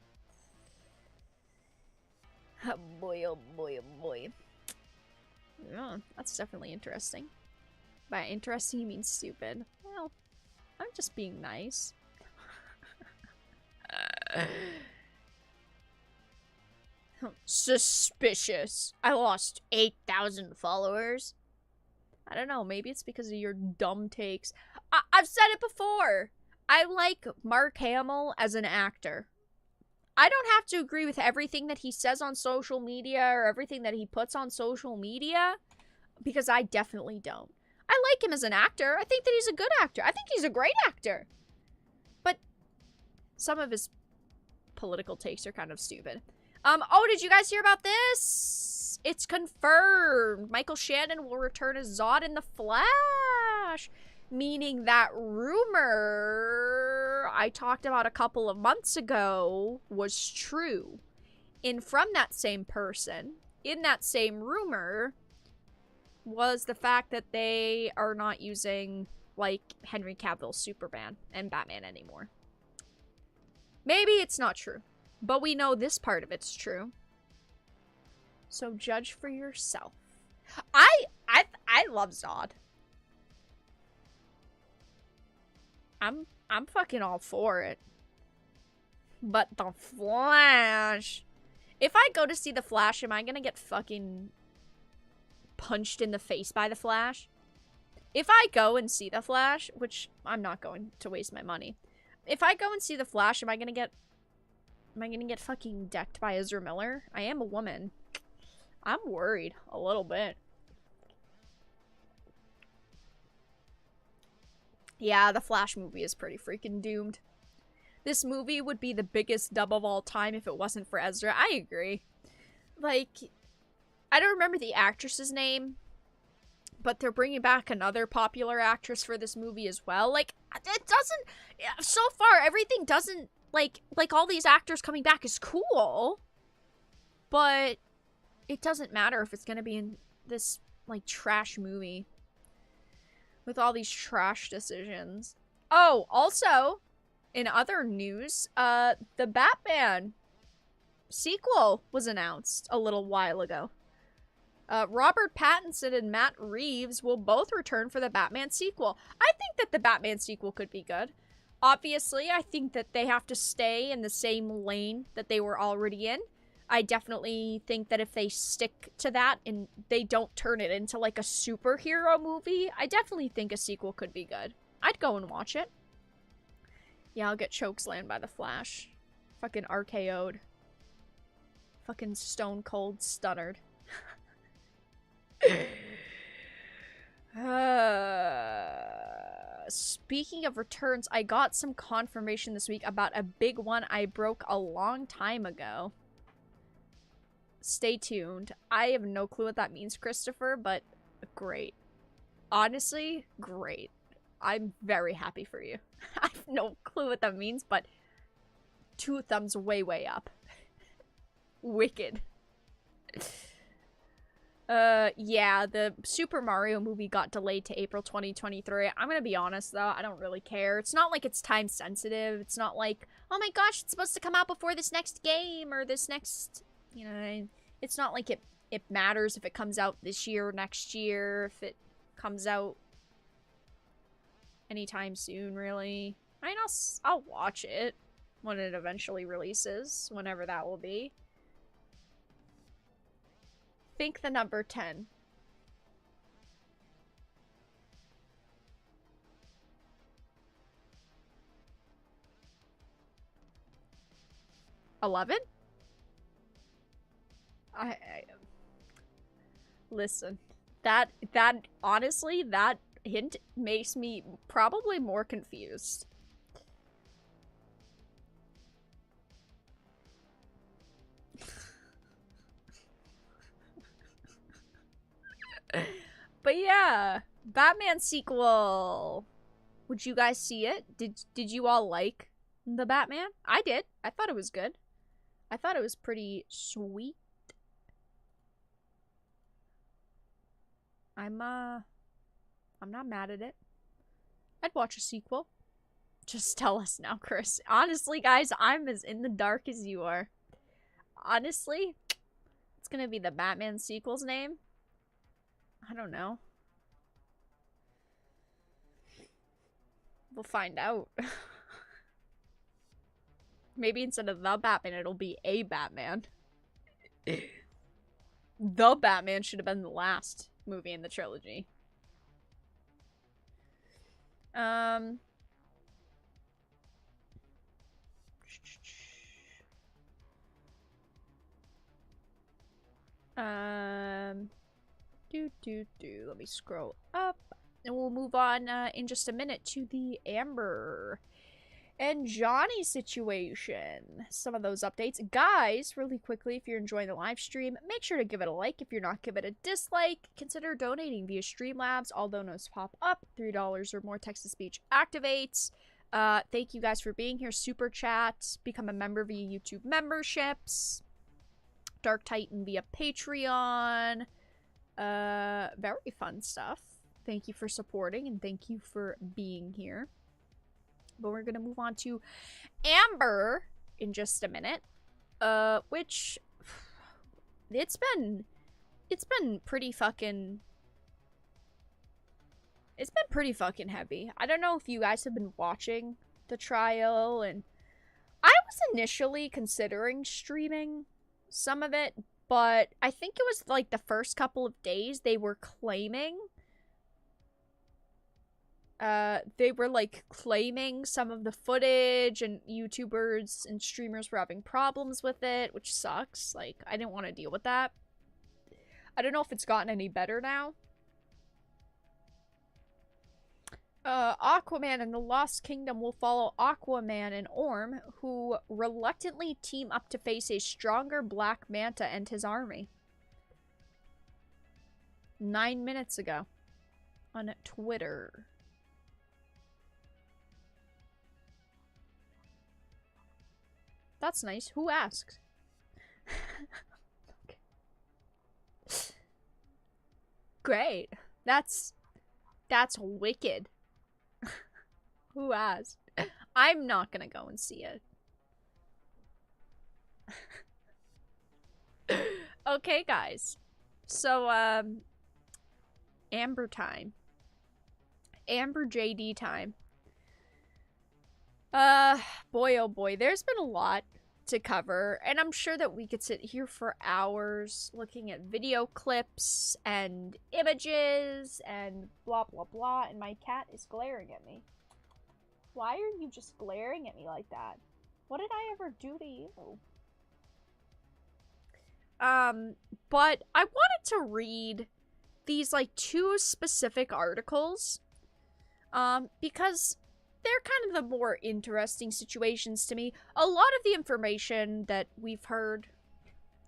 Oh boy, oh boy, oh boy. Yeah, that's definitely interesting. By interesting, you mean stupid. Well, I'm just being nice. Suspicious. I lost 8,000 followers. I don't know, maybe it's because of your dumb takes. I've said it before. I like Mark Hamill as an actor. I don't have to agree with everything that he says on social media or everything that he puts on social media, because I definitely don't. I like him as an actor. I think that he's a good actor. I think he's a great actor. But some of his political takes are kind of stupid. Oh, did you guys hear about this? It's confirmed. Michael Shannon will return as Zod in The Flash. Meaning that rumor I talked about a couple of months ago was true. And from that same person, in that same rumor, was the fact that they are not using, like, Henry Cavill's Superman and Batman anymore. Maybe it's not true, but we know this part of it's true. So judge for yourself. I love Zod. I'm fucking all for it. But the Flash. If I go to see the Flash, am I gonna get fucking punched in the face by the Flash? If I go and see the Flash, which I'm not going to waste my money. If I go and see the Flash, am I gonna get fucking decked by Ezra Miller? I am a woman. I'm worried a little bit. Yeah, the Flash movie is pretty freaking doomed. This movie would be the biggest dub of all time if it wasn't for Ezra. I agree. Like, I don't remember the actress's name, but they're bringing back another popular actress for this movie as well. Like, it doesn't... So far, everything doesn't... Like all these actors coming back is cool, but it doesn't matter if it's gonna be in this, like, trash movie with all these trash decisions. Oh, also, in other news, the Batman sequel was announced a little while ago. Robert Pattinson and Matt Reeves will both return for the Batman sequel. I think that the Batman sequel could be good. Obviously, I think that they have to stay in the same lane that they were already in. I definitely think that if they stick to that and they don't turn it into, like, a superhero movie, I definitely think a sequel could be good. I'd go and watch it. Yeah, I'll get chokeslammed by the Flash. Fucking RKO'd. Fucking stone cold stuttered. Speaking of returns, I got some confirmation this week about a big one I broke a long time ago. Stay tuned. I have no clue what that means, Christopher, but great. Honestly, great. I'm very happy for you. I have no clue what that means, but 2 thumbs way, way up. Wicked. Yeah, the Super Mario movie got delayed to April 2023. I'm gonna be honest, though, I don't really care. It's not like it's time sensitive. It's not like, oh my gosh, it's supposed to come out before this next game or this next, you know, it's not like it matters if it comes out this year or next year, if it comes out anytime soon, really. I mean, I'll watch it when it eventually releases, whenever that will be. Think the number 10. $11? Listen, that honestly, that hint makes me probably more confused. But yeah, Batman sequel. Would you guys see it? Did you all like the Batman? I did. I thought it was good. I thought it was pretty sweet. I'm not mad at it. I'd watch a sequel. Just tell us now, Chris. Honestly, guys, I'm as in the dark as you are. Honestly, it's gonna be the Batman sequel's name. I don't know. We'll find out. Maybe instead of the Batman, it'll be a Batman. The Batman should have been the last movie in the trilogy. Let me scroll up. And we'll move on in just a minute to the Amber and Johnny situation. Some of those updates. Guys, really quickly, if you're enjoying the live stream, make sure to give it a like. If you're not, give it a dislike. Consider donating via Streamlabs. All donos pop up. $3 or more text-to-speech activates. Thank you guys for being here. Super chat. Become a member via YouTube memberships. Dark Titan via Patreon. Very fun stuff. Thank you for supporting and thank you for being here. But we're gonna move on to Amber in just a minute. Which it's been pretty fucking heavy. I don't know if you guys have been watching the trial, and I was initially considering streaming some of it, but I think it was like the first couple of days they were claiming some of the footage, and YouTubers and streamers were having problems with it, which sucks. Like, I didn't want to deal with that. I don't know if it's gotten any better now. Aquaman and the Lost Kingdom will follow Aquaman and Orm, who reluctantly team up to face a stronger Black Manta and his army. 9 minutes ago. On Twitter. That's nice. Who asked? Okay. Great. That's wicked. Who asked? I'm not gonna go and see it. Okay, guys. So, Amber time. Amber JD time. Boy oh boy, there's been a lot to cover, and I'm sure that we could sit here for hours looking at video clips and images and blah blah blah, and my cat is glaring at me. Why are you just glaring at me like that? What did I ever do to you? But I wanted to read these, like, 2 specific articles, because they're kind of the more interesting situations to me. A lot of the information that we've heard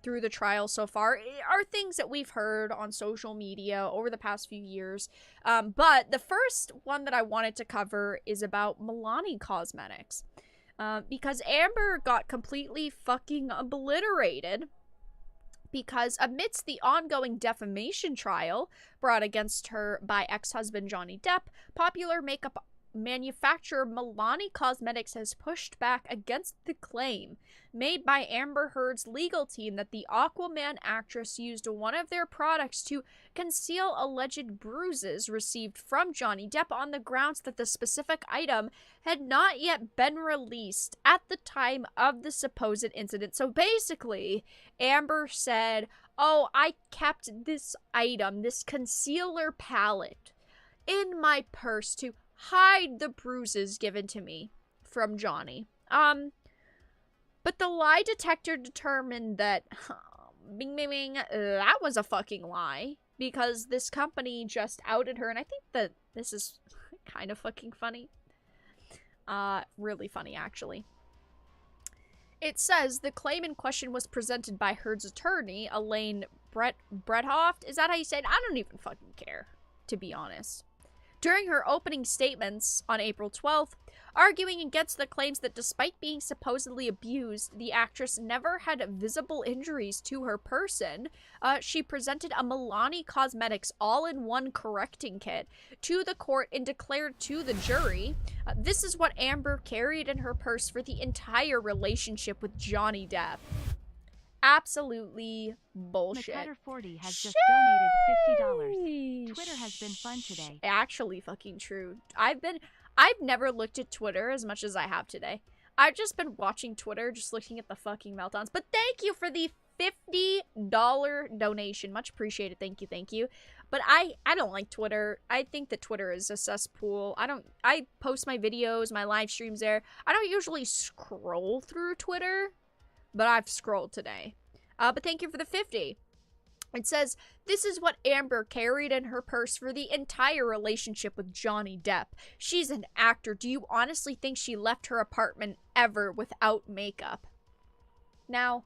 through the trial so far are things that we've heard on social media over the past few years. But the first one that I wanted to cover is about Milani Cosmetics. Because Amber got completely fucking obliterated because amidst the ongoing defamation trial brought against her by ex-husband Johnny Depp, popular makeup manufacturer Milani Cosmetics has pushed back against the claim made by Amber Heard's legal team that the Aquaman actress used one of their products to conceal alleged bruises received from Johnny Depp on the grounds that the specific item had not yet been released at the time of the supposed incident. So basically, Amber said, "Oh, I kept this item, this concealer palette, in my purse to hide the bruises given to me from Johnny." But the lie detector determined that, bing, bing, bing, that was a fucking lie, because this company just outed her, and I think that this is kind of fucking funny. Really funny, actually. It says the claim in question was presented by Heard's attorney, Elaine Brethoft. Is that how you say it? I don't even fucking care, to be honest. During her opening statements on April 12th, arguing against the claims that despite being supposedly abused, the actress never had visible injuries to her person, she presented a Milani Cosmetics all-in-one correcting kit to the court and declared to the jury, this is what Amber carried in her purse for the entire relationship with Johnny Depp. Absolutely bullshit. McCutter40 has just donated $50. Twitter has been fun today. Actually fucking true. I've never looked at Twitter as much as I have today. I've just been watching Twitter, just looking at the fucking meltdowns. But thank you for the $50 donation. Much appreciated. Thank you. But I don't like Twitter. I think that Twitter is a cesspool. I post my videos, my live streams there. I don't usually scroll through Twitter, but I've scrolled today. But thank you for the 50. It says, this is what Amber carried in her purse for the entire relationship with Johnny Depp. She's an actor. Do you honestly think she left her apartment ever without makeup? Now,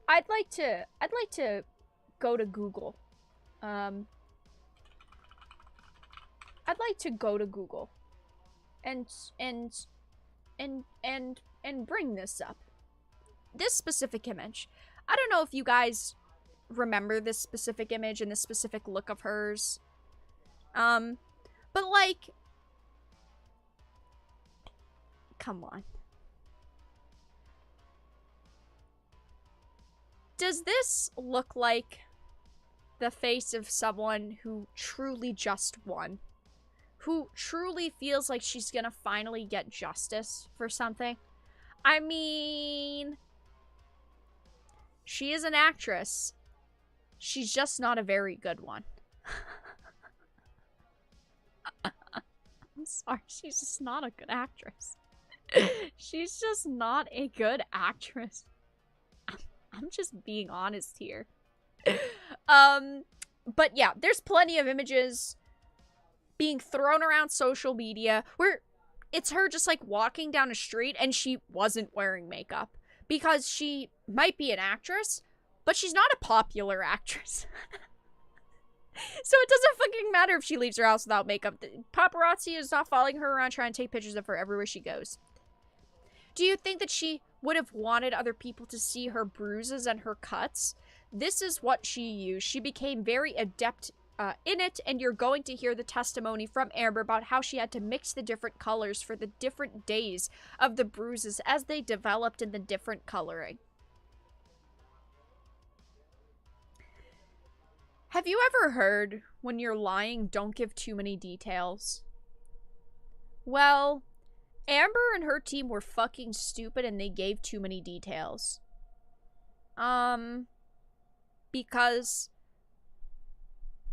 I'd like to go to Google. I'd like to go to Google and bring this up. This specific image. I don't know if you guys remember this specific image and this specific look of hers. But like, come on. Does this look like the face of someone who truly just won? Who truly feels like she's gonna finally get justice for something? I mean, she is an actress. She's just not a very good one. I'm sorry, she's just not a good actress. She's just not a good actress. I'm just being honest here. But yeah, there's plenty of images being thrown around social media where it's her just like walking down a street and she wasn't wearing makeup because she might be an actress, but she's not a popular actress. So it doesn't fucking matter if she leaves her house without makeup. The paparazzi is not following her around trying to take pictures of her everywhere she goes. Do you think that she would have wanted other people to see her bruises and her cuts? This is what she used. She became very adept in it, and you're going to hear the testimony from Amber about how she had to mix the different colors for the different days of the bruises as they developed in the different coloring. Have you ever heard, when you're lying, don't give too many details? Well, Amber and her team were fucking stupid and they gave too many details. Because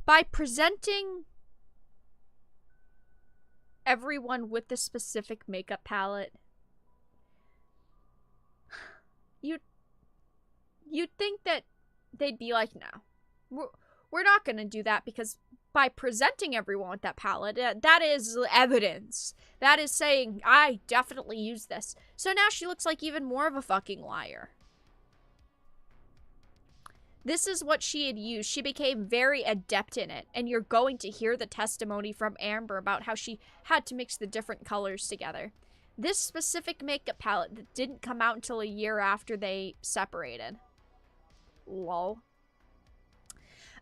by presenting everyone with the specific makeup palette, you'd think that they'd be like, no, we're not gonna do that, because by presenting everyone with that palette, that is evidence. That is saying, I definitely used this. So now she looks like even more of a fucking liar. This is what she had used. She became very adept in it, and you're going to hear the testimony from Amber about how she had to mix the different colors together. This specific makeup palette that didn't come out until a year after they separated. Lol.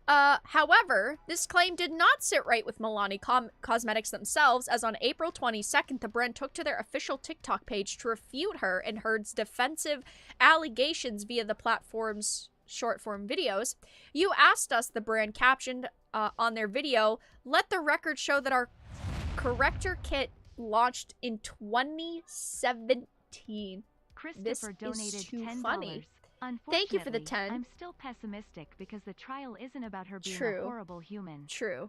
However, this claim did not sit right with Milani Cosmetics themselves, as on April 22nd, the brand took to their official TikTok page to refute her and Heard's defensive allegations via the platform's short-form videos. You asked us, the brand captioned on their video, let the record show that our corrector kit launched in 2017. Christopher donated is too $10. funny. Thank you for the 10. I'm still pessimistic because the trial isn't about her being True. a horrible human. True.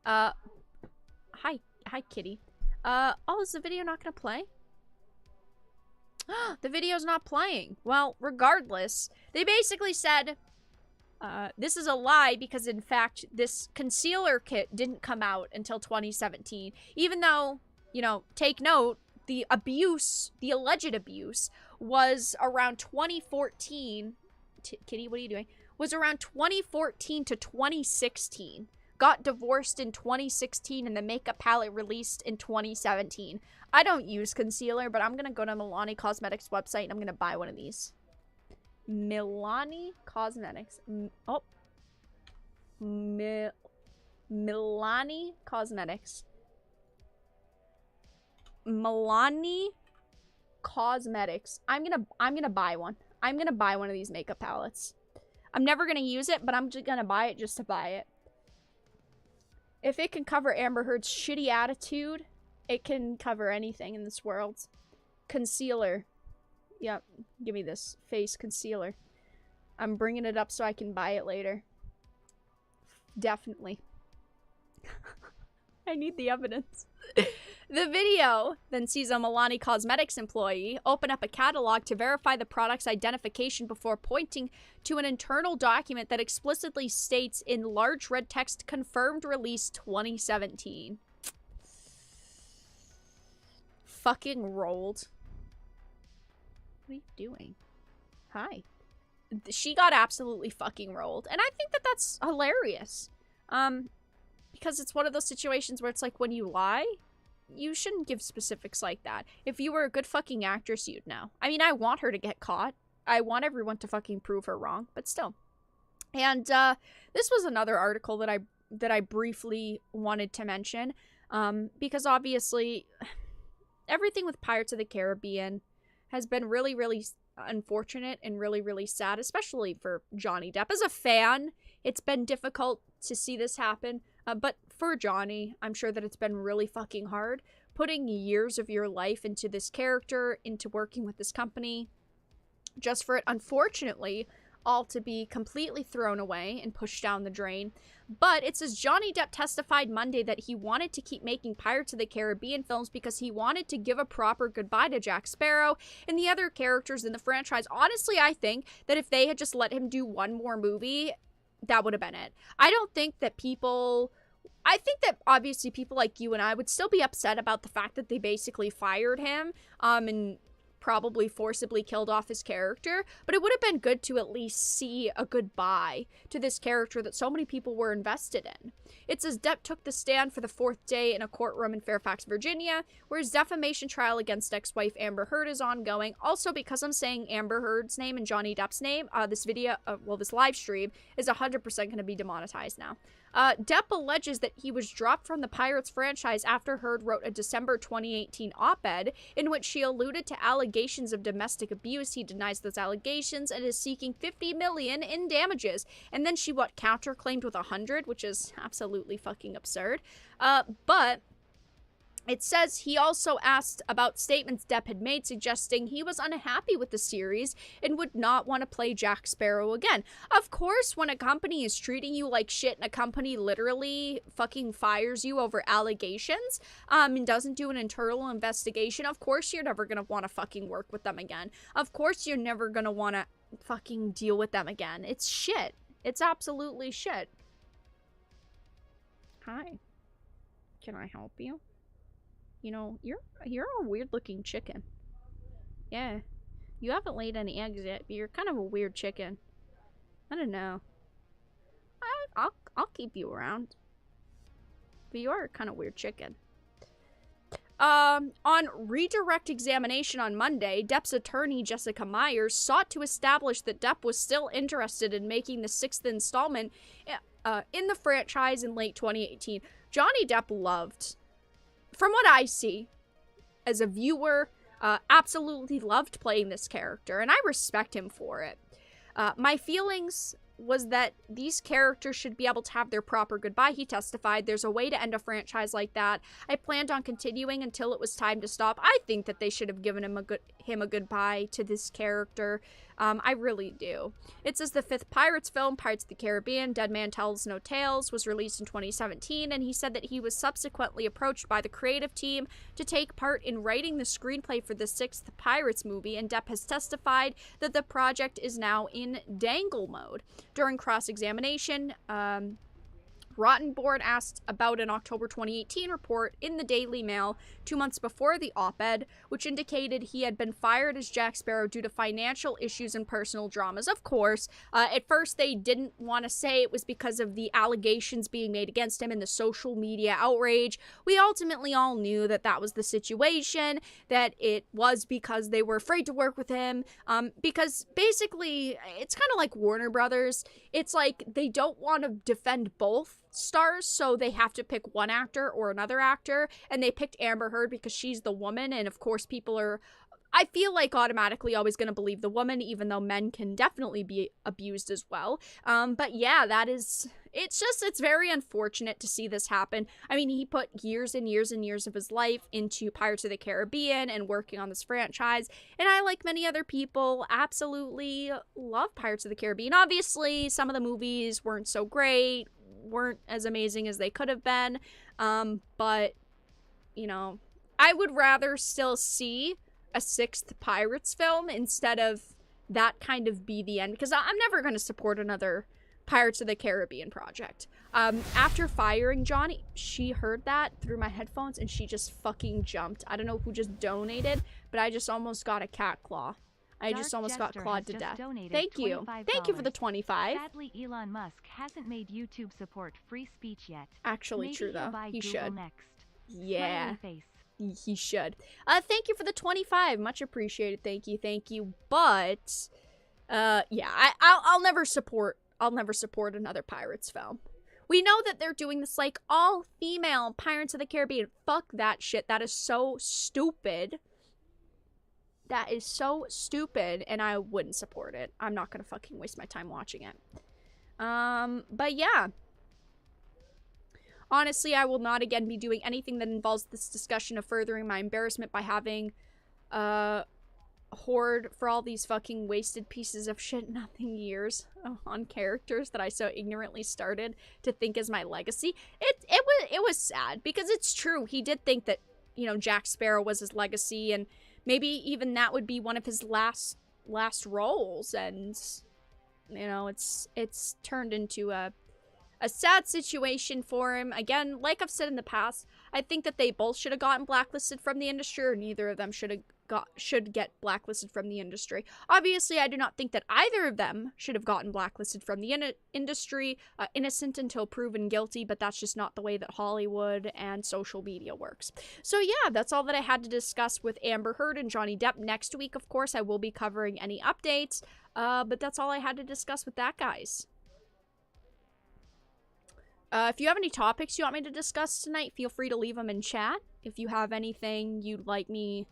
Hi kitty. Oh, is the video not gonna play? The video's not playing. Well, regardless, they basically said, this is a lie because, in fact, this concealer kit didn't come out until 2017. Even though, you know, take note, the abuse, the alleged abuse, was around 2014. Kitty, what are you doing? Was around 2014 to 2016. Got divorced in 2016, and the makeup palette released in 2017. I don't use concealer, but I'm gonna go to Milani Cosmetics website and I'm gonna buy one of these. Milani Cosmetics. Milani Cosmetics. Milani Cosmetics. I'm gonna buy one. I'm gonna buy one of these makeup palettes. I'm never gonna use it, but I'm just gonna buy it just to buy it. If it can cover Amber Heard's shitty attitude, it can cover anything in this world. Concealer. Yep, give me this face concealer. I'm bringing it up so I can buy it later. Definitely. I need the evidence. The video then sees a Milani Cosmetics employee open up a catalog to verify the product's identification before pointing to an internal document that explicitly states in large red text, confirmed release 2017. Fucking rolled. What are you doing? Hi. She got absolutely fucking rolled. And I think that that's hilarious. Because it's one of those situations where it's like, when you lie, you shouldn't give specifics like that. If you were a good fucking actress, you'd know. I mean, I want her to get caught. I want everyone to fucking prove her wrong, but still. And this was another article that I briefly wanted to mention, because obviously everything with Pirates of the Caribbean has been really, really unfortunate and really, really sad, especially for Johnny Depp. As a fan, it's been difficult to see this happen, but for Johnny, I'm sure that it's been really fucking hard. Putting years of your life into this character, into working with this company, just for it, unfortunately, all to be completely thrown away and pushed down the drain. But it says Johnny Depp testified Monday that he wanted to keep making Pirates of the Caribbean films because he wanted to give a proper goodbye to Jack Sparrow and the other characters in the franchise. Honestly, I think that if they had just let him do one more movie, that would have been it. I think that obviously people like you and I would still be upset about the fact that they basically fired him, and probably forcibly killed off his character, but it would have been good to at least see a goodbye to this character that so many people were invested in. It says Depp took the stand for the fourth day in a courtroom in Fairfax, Virginia, where his defamation trial against ex-wife Amber Heard is ongoing. Also, because I'm saying Amber Heard's name and Johnny Depp's name, this live stream is 100% going to be demonetized now. Depp alleges that he was dropped from the Pirates franchise after Heard wrote a December 2018 op-ed in which she alluded to allegations of domestic abuse. He denies those allegations and is seeking $50 million in damages. And then she counterclaimed with 100, which is absolutely fucking absurd. But it says he also asked about statements Depp had made suggesting he was unhappy with the series and would not want to play Jack Sparrow again. Of course, when a company is treating you like shit and a company literally fucking fires you over allegations, and doesn't do an internal investigation, of course you're never gonna want to fucking work with them again. Of course you're never gonna want to fucking deal with them again. It's shit. It's absolutely shit. Hi. Can I help you? You know, you're a weird-looking chicken. Yeah. You haven't laid any eggs yet, but you're kind of a weird chicken. I don't know. I'll keep you around. But you are a kind of weird chicken. On redirect examination on Monday, Depp's attorney, Jessica Myers, sought to establish that Depp was still interested in making the sixth installment in the franchise in late 2018. Johnny Depp loved, from what I see, as a viewer, absolutely loved playing this character, and I respect him for it. My feelings was that these characters should be able to have their proper goodbye. He testified, there's a way to end a franchise like that. I planned on continuing until it was time to stop. I think that they should have given him a goodbye to this character. I really do. It says the fifth Pirates film, Pirates of the Caribbean, Dead Man Tells No Tales, was released in 2017, and he said that he was subsequently approached by the creative team to take part in writing the screenplay for the sixth Pirates movie, and Depp has testified that the project is now in dangle mode. During cross-examination, Rottenborn asked about an October 2018 report in the Daily Mail 2 months before the op-ed, which indicated he had been fired as Jack Sparrow due to financial issues and personal dramas. Of course, at first they didn't want to say it was because of the allegations being made against him and the social media outrage. We ultimately all knew that that was the situation, that it was because they were afraid to work with him, because basically it's kind of like Warner Brothers. It's like they don't want to defend both stars, so they have to pick one actor or another actor, and they picked Amber Heard because she's the woman, and of course people are, I feel like, automatically always going to believe the woman, even though men can definitely be abused as well. But yeah, it's very unfortunate to see this happen. I mean, he put years and years and years of his life into Pirates of the Caribbean and working on this franchise, and I, like many other people, absolutely love Pirates of the Caribbean. Obviously, some of the movies weren't so great, weren't as amazing as they could have been, but, you know, I would rather still see a sixth Pirates film instead of that kind of be the end, because I'm never going to support another Pirates of the Caribbean project. After firing Johnny, she heard that through my headphones and she just fucking jumped. I don't know who just donated, but I just almost got a cat claw. I just almost got clawed to death. Thank you. Thank you for the 25. Sadly, Elon Musk hasn't made YouTube support free speech yet. Actually, Maybe true though. He Google should. Next. Yeah. Face. He should. Thank you for the 25. Much appreciated. Thank you. But Yeah, I'll never support another Pirates film. We know that they're doing this, like, all-female Pirates of the Caribbean. Fuck that shit. That is so stupid. That is so stupid, and I wouldn't support it. I'm not gonna fucking waste my time watching it. But yeah. Honestly, I will not again be doing anything that involves this discussion of furthering my embarrassment by having, hoard for all these fucking wasted pieces of shit nothing years on characters that I so ignorantly started to think is my legacy. It was sad, because it's true. He did think that, you know, Jack Sparrow was his legacy, and maybe even that would be one of his last roles, and you know, it's turned into a sad situation for him. Again, like I've said in the past, I think that they both should have gotten blacklisted from the industry, or neither of them should get blacklisted from the industry. Obviously, I do not think that either of them should have gotten blacklisted from the industry, innocent until proven guilty, but that's just not the way that Hollywood and social media works. So yeah, that's all that I had to discuss with Amber Heard and Johnny Depp. Next week, of course, I will be covering any updates, but that's all I had to discuss with that, guys. If you have any topics you want me to discuss tonight, feel free to leave them in chat. If you have anything you'd like me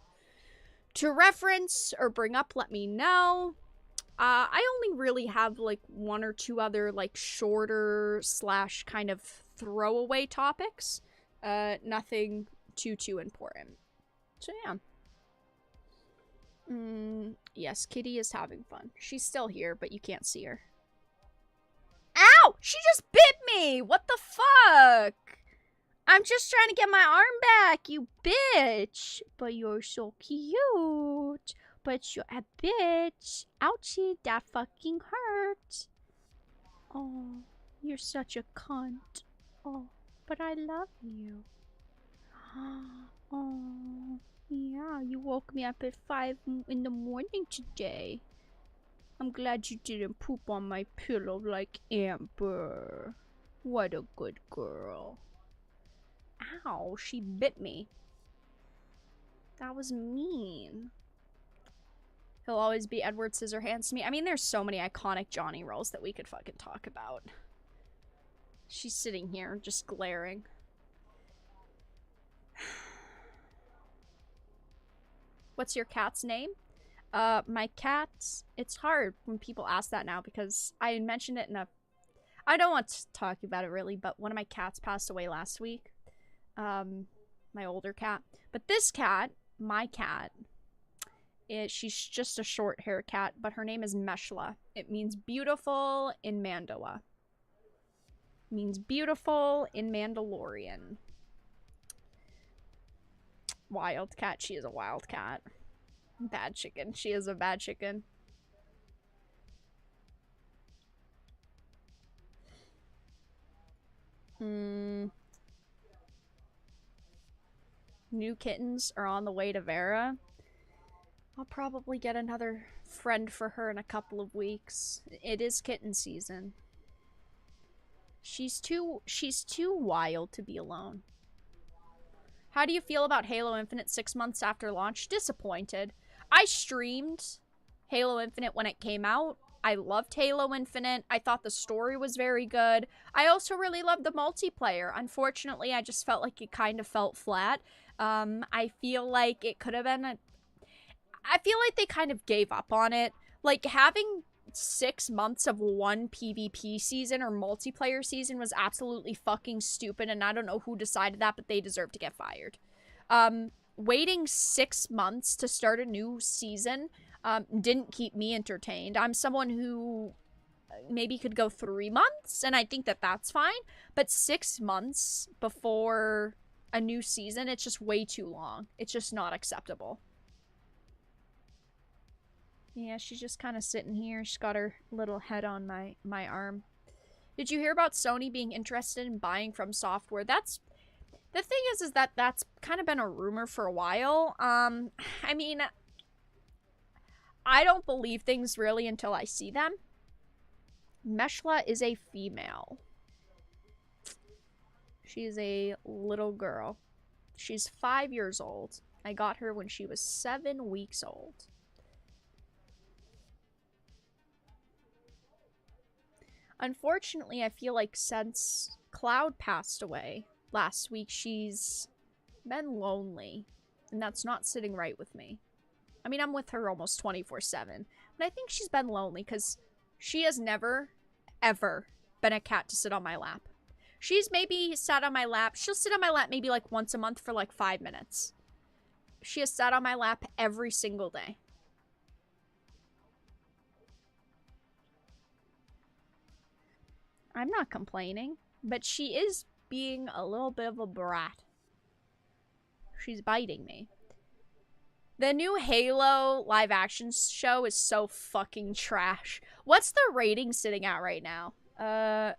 to reference or bring up, let me know. I only really have like one or two other like shorter / kind of throwaway topics. Nothing too important. So yeah. Yes, Kitty is having fun. She's still here, but you can't see her. Ow! She just bit me! What the fuck? I'm just trying to get my arm back, you bitch. But you're so cute. But you're a bitch. Ouchie, that fucking hurt. Oh, you're such a cunt. Oh, but I love you. Oh, yeah, you woke me up at 5 in the morning today. I'm glad you didn't poop on my pillow like Amber. What a good girl. Ow, she bit me. That was mean. He'll always be Edward Scissorhands to me. I mean, there's so many iconic Johnny roles that we could fucking talk about. She's sitting here just glaring. What's your cat's name? My cat, it's hard when people ask that now, because I mentioned it in a, I don't want to talk about it really, but one of my cats passed away last week. My older cat. But this cat, my cat, she's just a short hair cat, but her name is Meshla. It means beautiful in Mandoa. It means beautiful in Mandalorian. Wildcat, she is a wildcat. Bad chicken. She is a bad chicken. New kittens are on the way to Vera. I'll probably get another friend for her in a couple of weeks. It is kitten season. She's too wild to be alone. How do you feel about Halo Infinite 6 months after launch? Disappointed. I streamed Halo Infinite when it came out. I loved Halo Infinite. I thought the story was very good. I also really loved the multiplayer. Unfortunately, I just felt like it kind of felt flat. I feel like it could have been I feel like they kind of gave up on it. Like, having 6 months of one PvP season or multiplayer season was absolutely fucking stupid, and I don't know who decided that, but they deserve to get fired. Waiting 6 months to start a new season didn't keep me entertained. I'm someone who maybe could go 3 months, and I think that that's fine, but 6 months before a new season, it's just way too long. It's just not acceptable. Yeah, she's just kind of sitting here. She's got her little head on my arm. Did you hear about Sony being interested in buying From Software? That's... The thing is that that's kind of been a rumor for a while. I mean, I don't believe things really until I see them. Meshla is a female. She's a little girl. She's 5 years old. I got her when she was 7 weeks old. Unfortunately, I feel like since Cloud passed away last week, she's been lonely. And that's not sitting right with me. I mean, I'm with her almost 24/7. But I think she's been lonely because she has never, ever been a cat to sit on my lap. She's maybe sat on my lap. She'll sit on my lap maybe like once a month for like 5 minutes. She has sat on my lap every single day. I'm not complaining, but she is being a little bit of a brat. She's biting me. The new Halo live action show is so fucking trash. What's the rating sitting at right now? I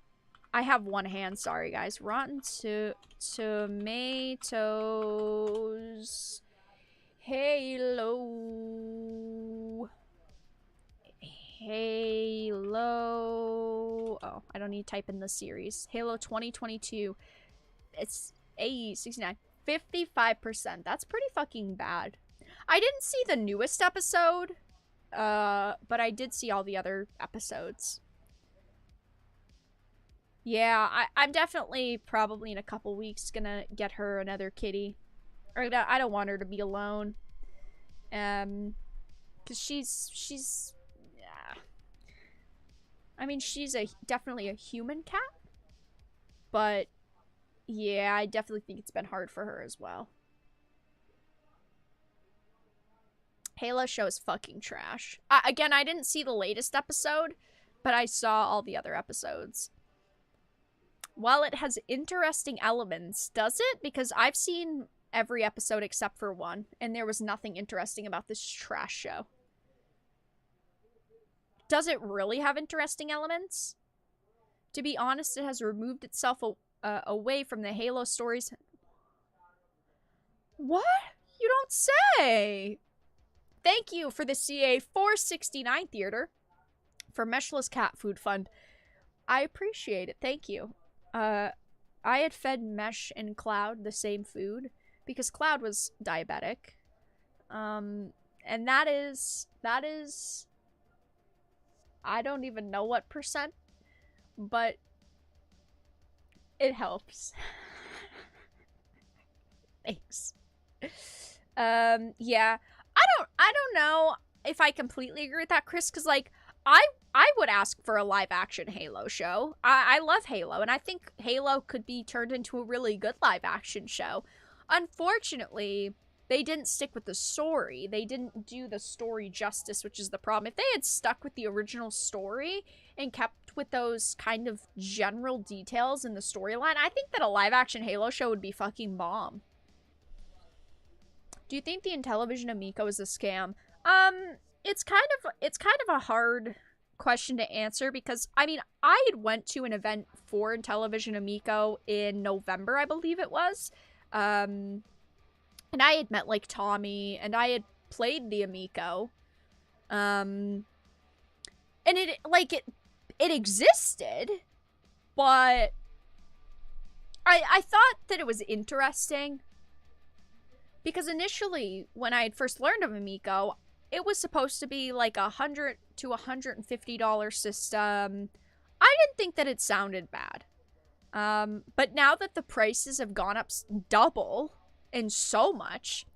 have one hand, sorry guys. Rotten Tomatoes Halo. Oh, I don't need to type in the series. Halo 2022. It's 69. 55%. That's pretty fucking bad. I didn't see the newest episode, but I did see all the other episodes. Yeah, I'm definitely probably in a couple weeks gonna get her another kitty. Or I don't want her to be alone. Cause she's yeah. I mean, she's definitely a human cat, but yeah, I definitely think it's been hard for her as well. Halo show is fucking trash. Again, I didn't see the latest episode, but I saw all the other episodes. While it has interesting elements, does it? Because I've seen every episode except for one, and there was nothing interesting about this trash show. Does it really have interesting elements? To be honest, it has removed itself away from the Halo stories. What? You don't say! Thank you for the CA 469 theater for Meshless Cat Food Fund. I appreciate it. Thank you. I had fed Mesh and Cloud the same food because Cloud was diabetic. And that is I don't even know what percent, but it helps. Thanks. Yeah. I don't know if I completely agree with that, Chris, because, like, I would ask for a live-action Halo show. I love Halo, and I think Halo could be turned into a really good live-action show. Unfortunately, they didn't stick with the story. They didn't do the story justice, which is the problem. If they had stuck with the original story and kept with those kind of general details in the storyline, I think that a live-action Halo show would be fucking bomb. Do you think the Intellivision Amico is a scam? It's kind of a hard question to answer because, I mean, I had went to an event for Intellivision Amico in November, I believe it was. And I had met, like, Tommy, and I had played the Amico. And it existed, but I thought that it was interesting. Because initially, when I had first learned of Amico, it was supposed to be like $100 to $150 system. I didn't think that it sounded bad. But now that the prices have gone up double and so much,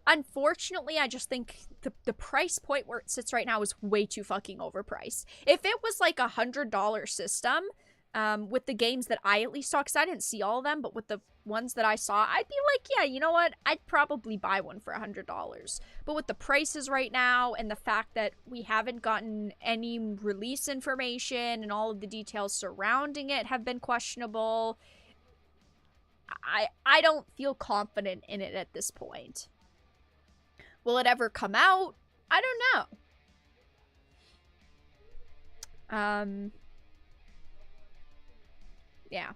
unfortunately, I just think the price point where it sits right now is way too fucking overpriced. If it was like $100 system, with the games that I at least saw, because I didn't see all of them, but with the ones that I saw, I'd be like, yeah, you know what? I'd probably buy one for $100. But with the prices right now and the fact that we haven't gotten any release information and all of the details surrounding it have been questionable, I don't feel confident in it at this point. Will it ever come out? I don't know. Yeah.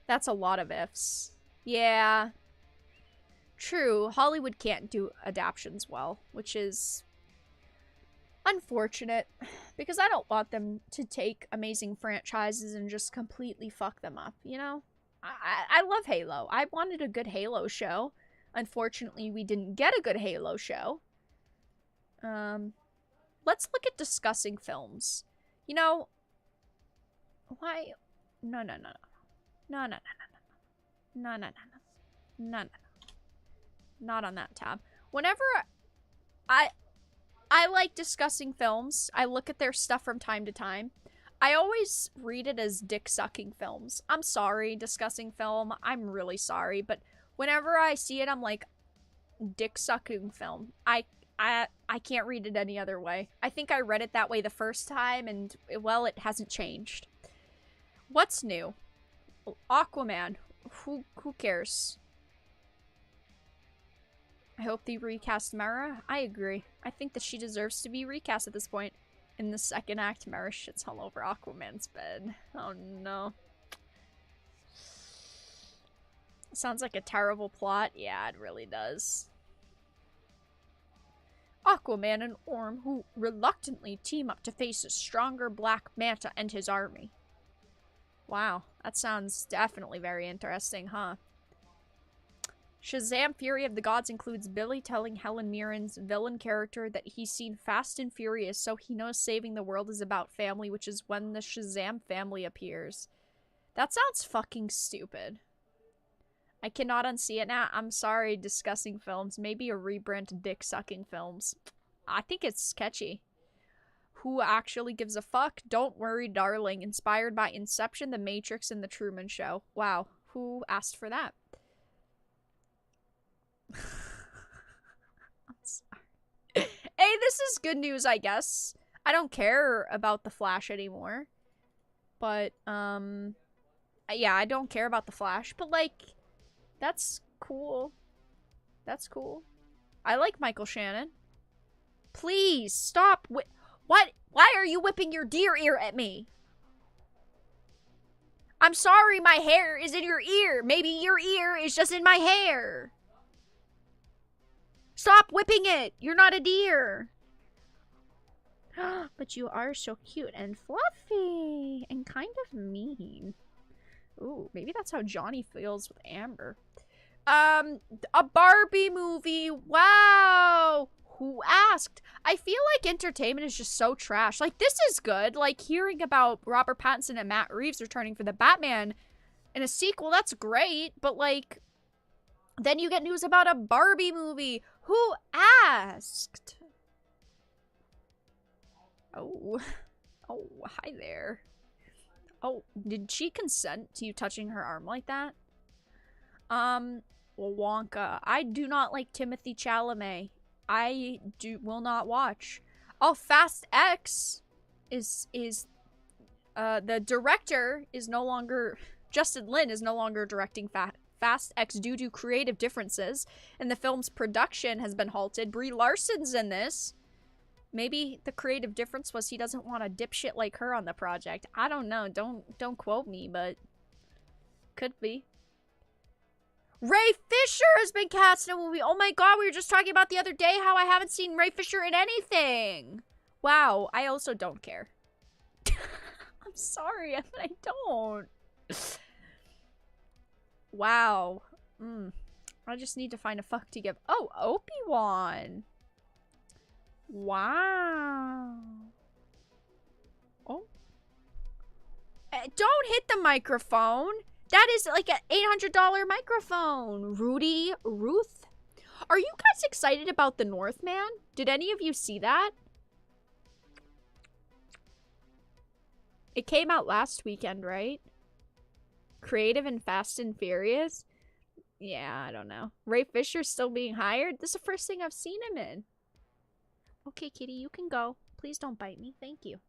That's a lot of ifs. Yeah. True, Hollywood can't do adaptions well, which is unfortunate, because I don't want them to take amazing franchises and just completely fuck them up, you know? I love Halo. I wanted a good Halo show. Unfortunately, we didn't get a good Halo show. let's look at discussing films. You know, why? No, no, no, no, no, no, no, no, no, no, no, no, no, no, not on that tab. Whenever I like discussing films, I look at their stuff from time to time. I always read it as dick-sucking films. I'm sorry, discussing film. I'm really sorry, but whenever I see it, I'm like, dick-sucking film. I can't read it any other way. I think I read it that way the first time, and, well, it hasn't changed. What's new? Aquaman. Who cares? I hope they recast Mera. I agree. I think that she deserves to be recast at this point. In the second act, Mera shits all over Aquaman's bed. Oh no. Sounds like a terrible plot. Yeah, it really does. Aquaman and Orm, who reluctantly team up to face a stronger Black Manta and his army. Wow, that sounds definitely very interesting, huh? Shazam! Fury of the Gods includes Billy telling Helen Mirren's villain character that he's seen Fast and Furious, so he knows saving the world is about family, which is when the Shazam family appears. That sounds fucking stupid. I cannot unsee it now. I'm sorry, discussing films. Maybe a rebrand to dick-sucking films. I think it's sketchy. Who actually gives a fuck? Don't worry, darling. Inspired by Inception, The Matrix, and The Truman Show. Wow. Who asked for that? I'm sorry. Hey, this is good news, I guess. I don't care about The Flash anymore. But, yeah, I don't care about The Flash. But, like, that's cool. That's cool. I like Michael Shannon. Please, stop. What? Why are you whipping your deer ear at me? I'm sorry my hair is in your ear. Maybe your ear is just in my hair. Stop whipping it! You're not a deer! But you are so cute and fluffy and kind of mean. Ooh, maybe that's how Johnny feels with Amber. A Barbie movie! Wow! Who asked? I feel like entertainment is just so trash. Like, this is good. Like, hearing about Robert Pattinson and Matt Reeves returning for the Batman in a sequel, that's great. But, like, then you get news about a Barbie movie. Who asked? Oh. Oh, hi there. Oh, did she consent to you touching her arm like that? Well, Wonka. I do not like Timothée Chalamet. I will not watch. Oh, Fast X is the director is no longer, Justin Lin is no longer directing Fast X due to creative differences, and the film's production has been halted. Brie Larson's in this. Maybe the creative difference was he doesn't want a dipshit like her on the project. I don't know. Don't quote me, but could be. Ray Fisher has been cast in a movie. Oh my god, we were just talking about the other day how I haven't seen Ray Fisher in anything. Wow, I also don't care. I'm sorry, but I don't. Wow. I just need to find a fuck to give. Oh, Obi-Wan. Wow. Oh. Don't hit the microphone. That is like an $800 microphone. Ruth. Are you guys excited about The Northman? Did any of you see that? It came out last weekend, right? Creative and Fast and Furious? Yeah, I don't know. Ray Fisher's still being hired? This is the first thing I've seen him in. Okay, kitty, you can go. Please don't bite me. Thank you.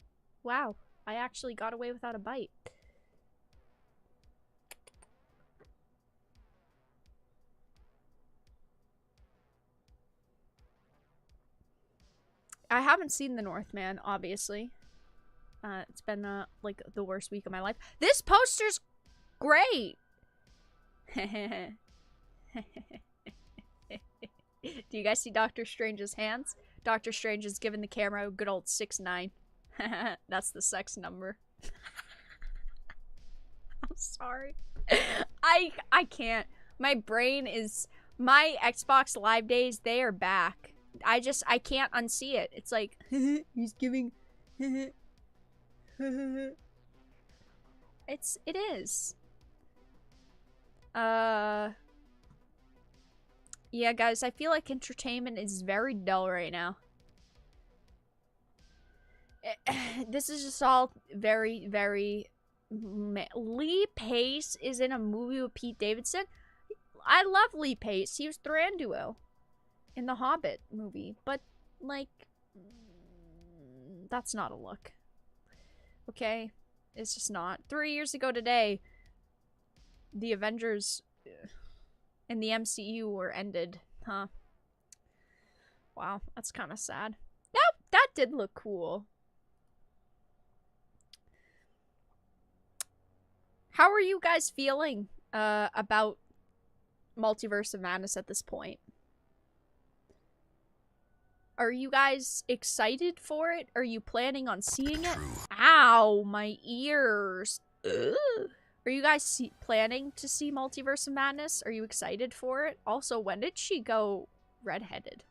Wow, I actually got away without a bite. I haven't seen The Northman, obviously. It's been, like, the worst week of my life. This poster's great! Do you guys see Doctor Strange's hands? Doctor Strange is giving the camera a good old 6'9". That's the sex number. I'm sorry. I can't. My brain is... My Xbox Live days, they are back. I can't unsee it. It's like, he's giving, it is. Yeah, guys, I feel like entertainment is very dull right now. This is just all very, very... Lee Pace is in a movie with Pete Davidson. I love Lee Pace. He was Thranduil in the Hobbit movie. But, like, that's not a look. Okay? It's just not. 3 years ago today, the Avengers and the MCU were ended. Huh. Wow, that's kind of sad. That did look cool. How are you guys feeling about Multiverse of Madness at this point? Are you guys excited for it? Are you planning on seeing it? Ow, my ears. Ugh. Are you guys planning to see Multiverse of Madness? Are you excited for it? Also, when did she go redheaded?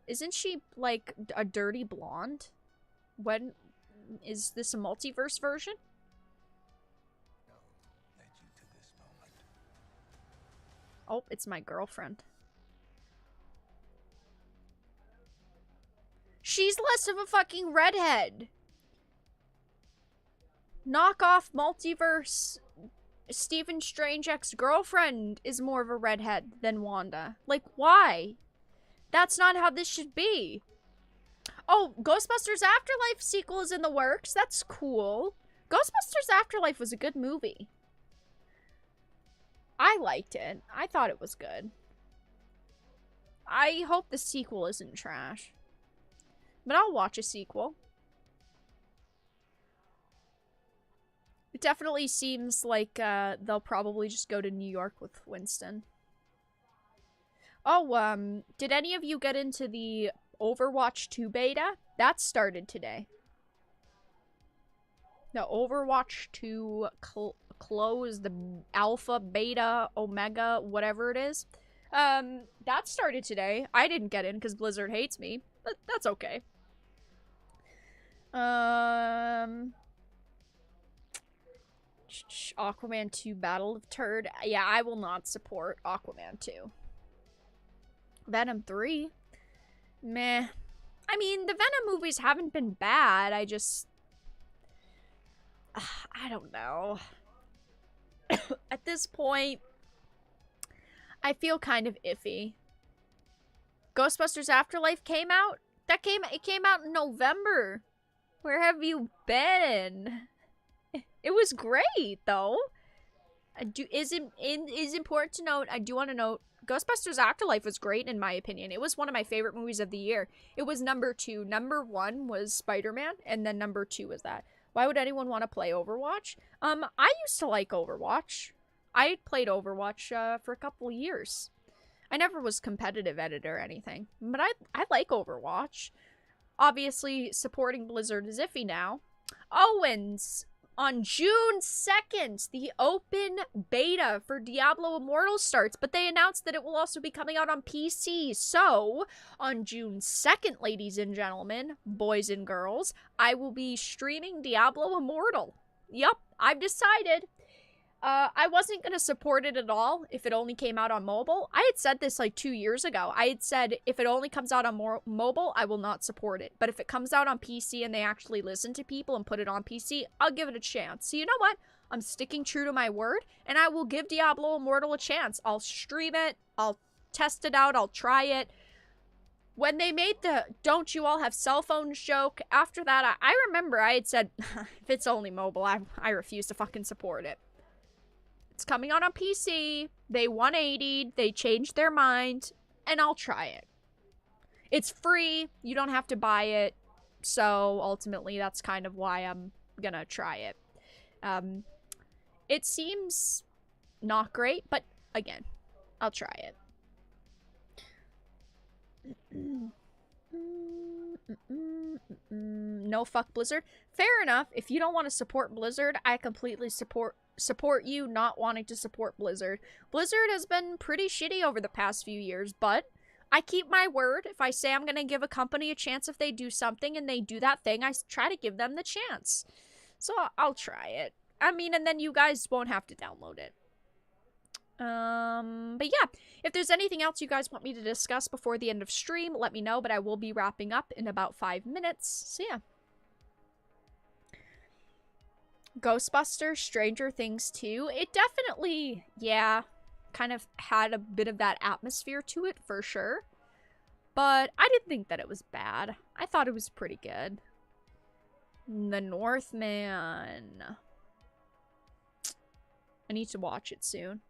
Isn't she, like, a dirty blonde? When is this a multiverse version? Oh, it's my girlfriend. She's less of a fucking redhead. Knock off multiverse. Stephen Strange ex-girlfriend is more of a redhead than Wanda. Like, why? That's not how this should be. Oh, Ghostbusters Afterlife sequel is in the works. That's cool. Ghostbusters Afterlife was a good movie. I liked it. I thought it was good. I hope the sequel isn't trash. But I'll watch a sequel. It definitely seems like they'll probably just go to New York with Winston. Oh, did any of you get into the Overwatch 2 beta? That started today. The Overwatch 2 close, the alpha, beta, omega, whatever it is. That started today. I didn't get in because Blizzard hates me, but that's okay. Aquaman 2 Battle of Turd. Yeah, I will not support Aquaman 2. Venom 3. Meh. I mean, the Venom movies haven't been bad. I just... I don't know. At this point, I feel kind of iffy. Ghostbusters Afterlife came out? It came out in November. Where have you been? It was great, though. Is important to note, I do want to note, Ghostbusters Afterlife was great in my opinion. It was one of my favorite movies of the year. It was number 2. Number 1 was Spider-Man, and then number 2 was that. Why would anyone want to play Overwatch? I used to like Overwatch. I played Overwatch for a couple years. I never was competitive at it or anything, but I like Overwatch. Obviously, supporting Blizzard is iffy now. Owens! On June 2nd, the open beta for Diablo Immortal starts, but they announced that it will also be coming out on PC. So, on June 2nd, ladies and gentlemen, boys and girls, I will be streaming Diablo Immortal. Yup, I've decided. I wasn't going to support it at all if it only came out on mobile. I had said this like 2 years ago. I had said if it only comes out on mobile, I will not support it. But if it comes out on PC and they actually listen to people and put it on PC, I'll give it a chance. So you know what? I'm sticking true to my word, and I will give Diablo Immortal a chance. I'll stream it. I'll test it out. I'll try it. When they made the "don't you all have cell phones" joke, after that, I remember I had said, if it's only mobile, I refuse to fucking support it. It's coming out on PC. They 180'd. They changed their mind. And I'll try it. It's free. You don't have to buy it. So, ultimately, that's kind of why I'm gonna try it. It seems not great, but again, I'll try it. No, fuck Blizzard. Fair enough. If you don't want to support Blizzard, I completely support you not wanting to support Blizzard. Blizzard has been pretty shitty over the past few years, but I keep my word. If I say I'm going to give a company a chance if they do something and they do that thing, I try to give them the chance. So I'll try it. I mean, and then you guys won't have to download it. But yeah, if there's anything else you guys want me to discuss before the end of stream, let me know, but I will be wrapping up in about 5 minutes. So yeah. Ghostbusters, Stranger Things 2. It definitely, yeah, kind of had a bit of that atmosphere to it for sure. But I didn't think that it was bad. I thought it was pretty good. The Northman. I need to watch it soon.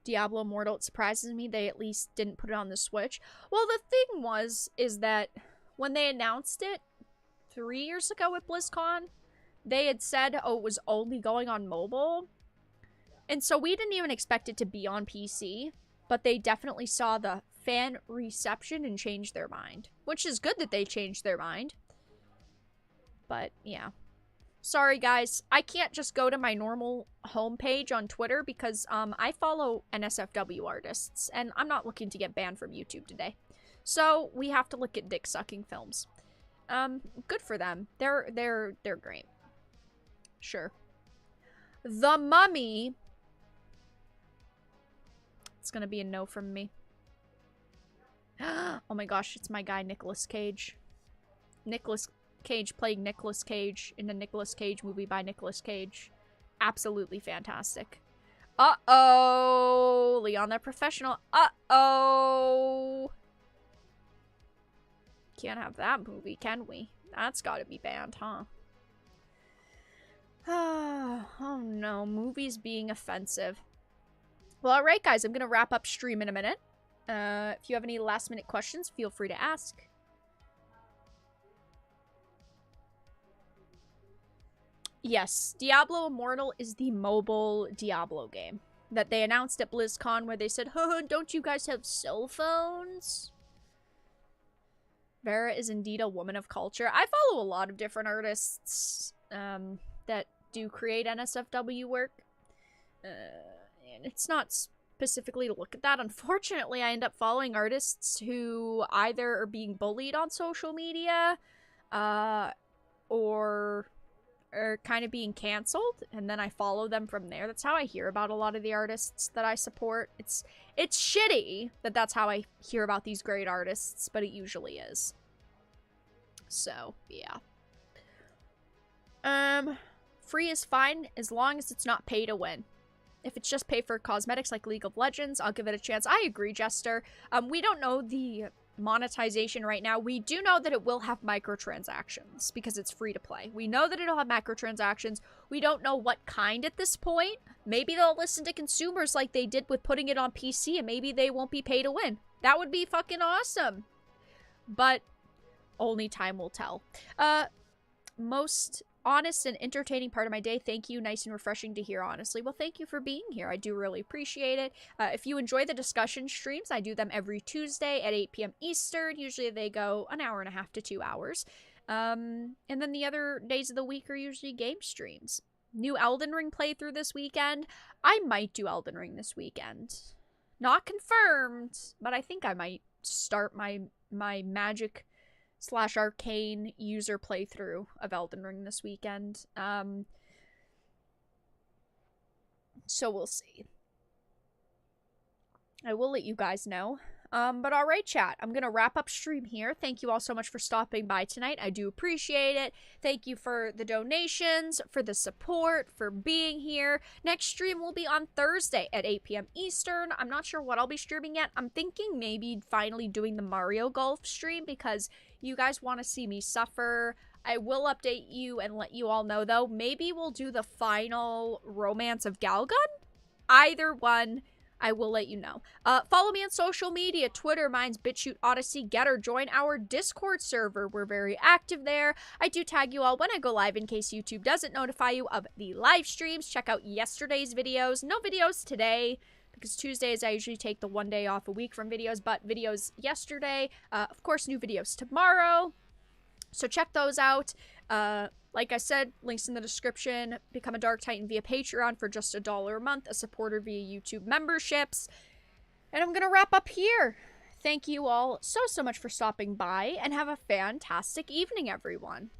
Diablo Immortal, it surprises me they at least didn't put it on the Switch. Well, the thing is that when they announced it 3 years ago at BlizzCon, they had said, oh, it was only going on mobile. And so we didn't even expect it to be on PC, but they definitely saw the fan reception and changed their mind, which is good that they changed their mind. But yeah. Sorry, guys. I can't just go to my normal homepage on Twitter because I follow NSFW artists, and I'm not looking to get banned from YouTube today. So we have to look at dick-sucking films. Good for them. They're great. Sure. The Mummy. It's gonna be a no from me. Oh my gosh, it's my guy Nicolas Cage. Nicolas Cage playing Nicolas Cage in a Nicolas Cage movie by Nicolas Cage. Absolutely fantastic. Uh-oh! Leon the Professional. Uh-oh! Can't have that movie, can we? That's gotta be banned, huh? Oh no, movies being offensive. Well, alright guys, I'm gonna wrap up stream in a minute. If you have any last minute questions, feel free to ask. Yes, Diablo Immortal is the mobile Diablo game that they announced at BlizzCon where they said, huh, don't you guys have cell phones? Vera is indeed a woman of culture. I follow a lot of different artists that do create NSFW work. And it's not specifically to look at that. Unfortunately, I end up following artists who either are being bullied on social media or are kind of being canceled, and then I follow them from there. That's how I hear about a lot of the artists that I support. It's shitty that that's how I hear about these great artists, but it usually is. So, yeah. Free is fine as long as it's not pay to win. If it's just pay for cosmetics like League of Legends, I'll give it a chance. I agree, Jester. We don't know the monetization right now. We do know that it will have microtransactions because it's free to play. We know that it'll have microtransactions. We don't know what kind at this point. Maybe they'll listen to consumers like they did with putting it on PC, and maybe they won't be pay to win. That would be fucking awesome. But only time will tell. Most honest and entertaining part of my day. Thank you. Nice and refreshing to hear, honestly. Well, thank you for being here. I do really appreciate it. If you enjoy the discussion streams, I do them every Tuesday at 8 p.m. Eastern. Usually they go an hour and a half to 2 hours. And then the other days of the week are usually game streams. New Elden Ring playthrough this weekend. I might do Elden Ring this weekend. Not confirmed, but I think I might start my magic / arcane user playthrough of Elden Ring this weekend. So we'll see. I will let you guys know. But alright, chat. I'm gonna wrap up stream here. Thank you all so much for stopping by tonight. I do appreciate it. Thank you for the donations, for the support, for being here. Next stream will be on Thursday at 8 p.m. Eastern. I'm not sure what I'll be streaming yet. I'm thinking maybe finally doing the Mario Golf stream because you guys want to see me suffer. I will update you and let you all know, though. Maybe we'll do the final Romance of Galgun? Either one, I will let you know. Follow me on social media. Twitter, mine's BitChute, Odyssey, Getter. Join our Discord server. We're very active there. I do tag you all when I go live in case YouTube doesn't notify you of the live streams. Check out yesterday's videos. No videos today, because Tuesdays I usually take the one day off a week from videos, but videos yesterday. Of course, new videos tomorrow. So check those out. Like I said, links in the description. Become a Dark Titan via Patreon for just $1 a month. A supporter via YouTube memberships. And I'm going to wrap up here. Thank you all so much for stopping by, and have a fantastic evening, everyone.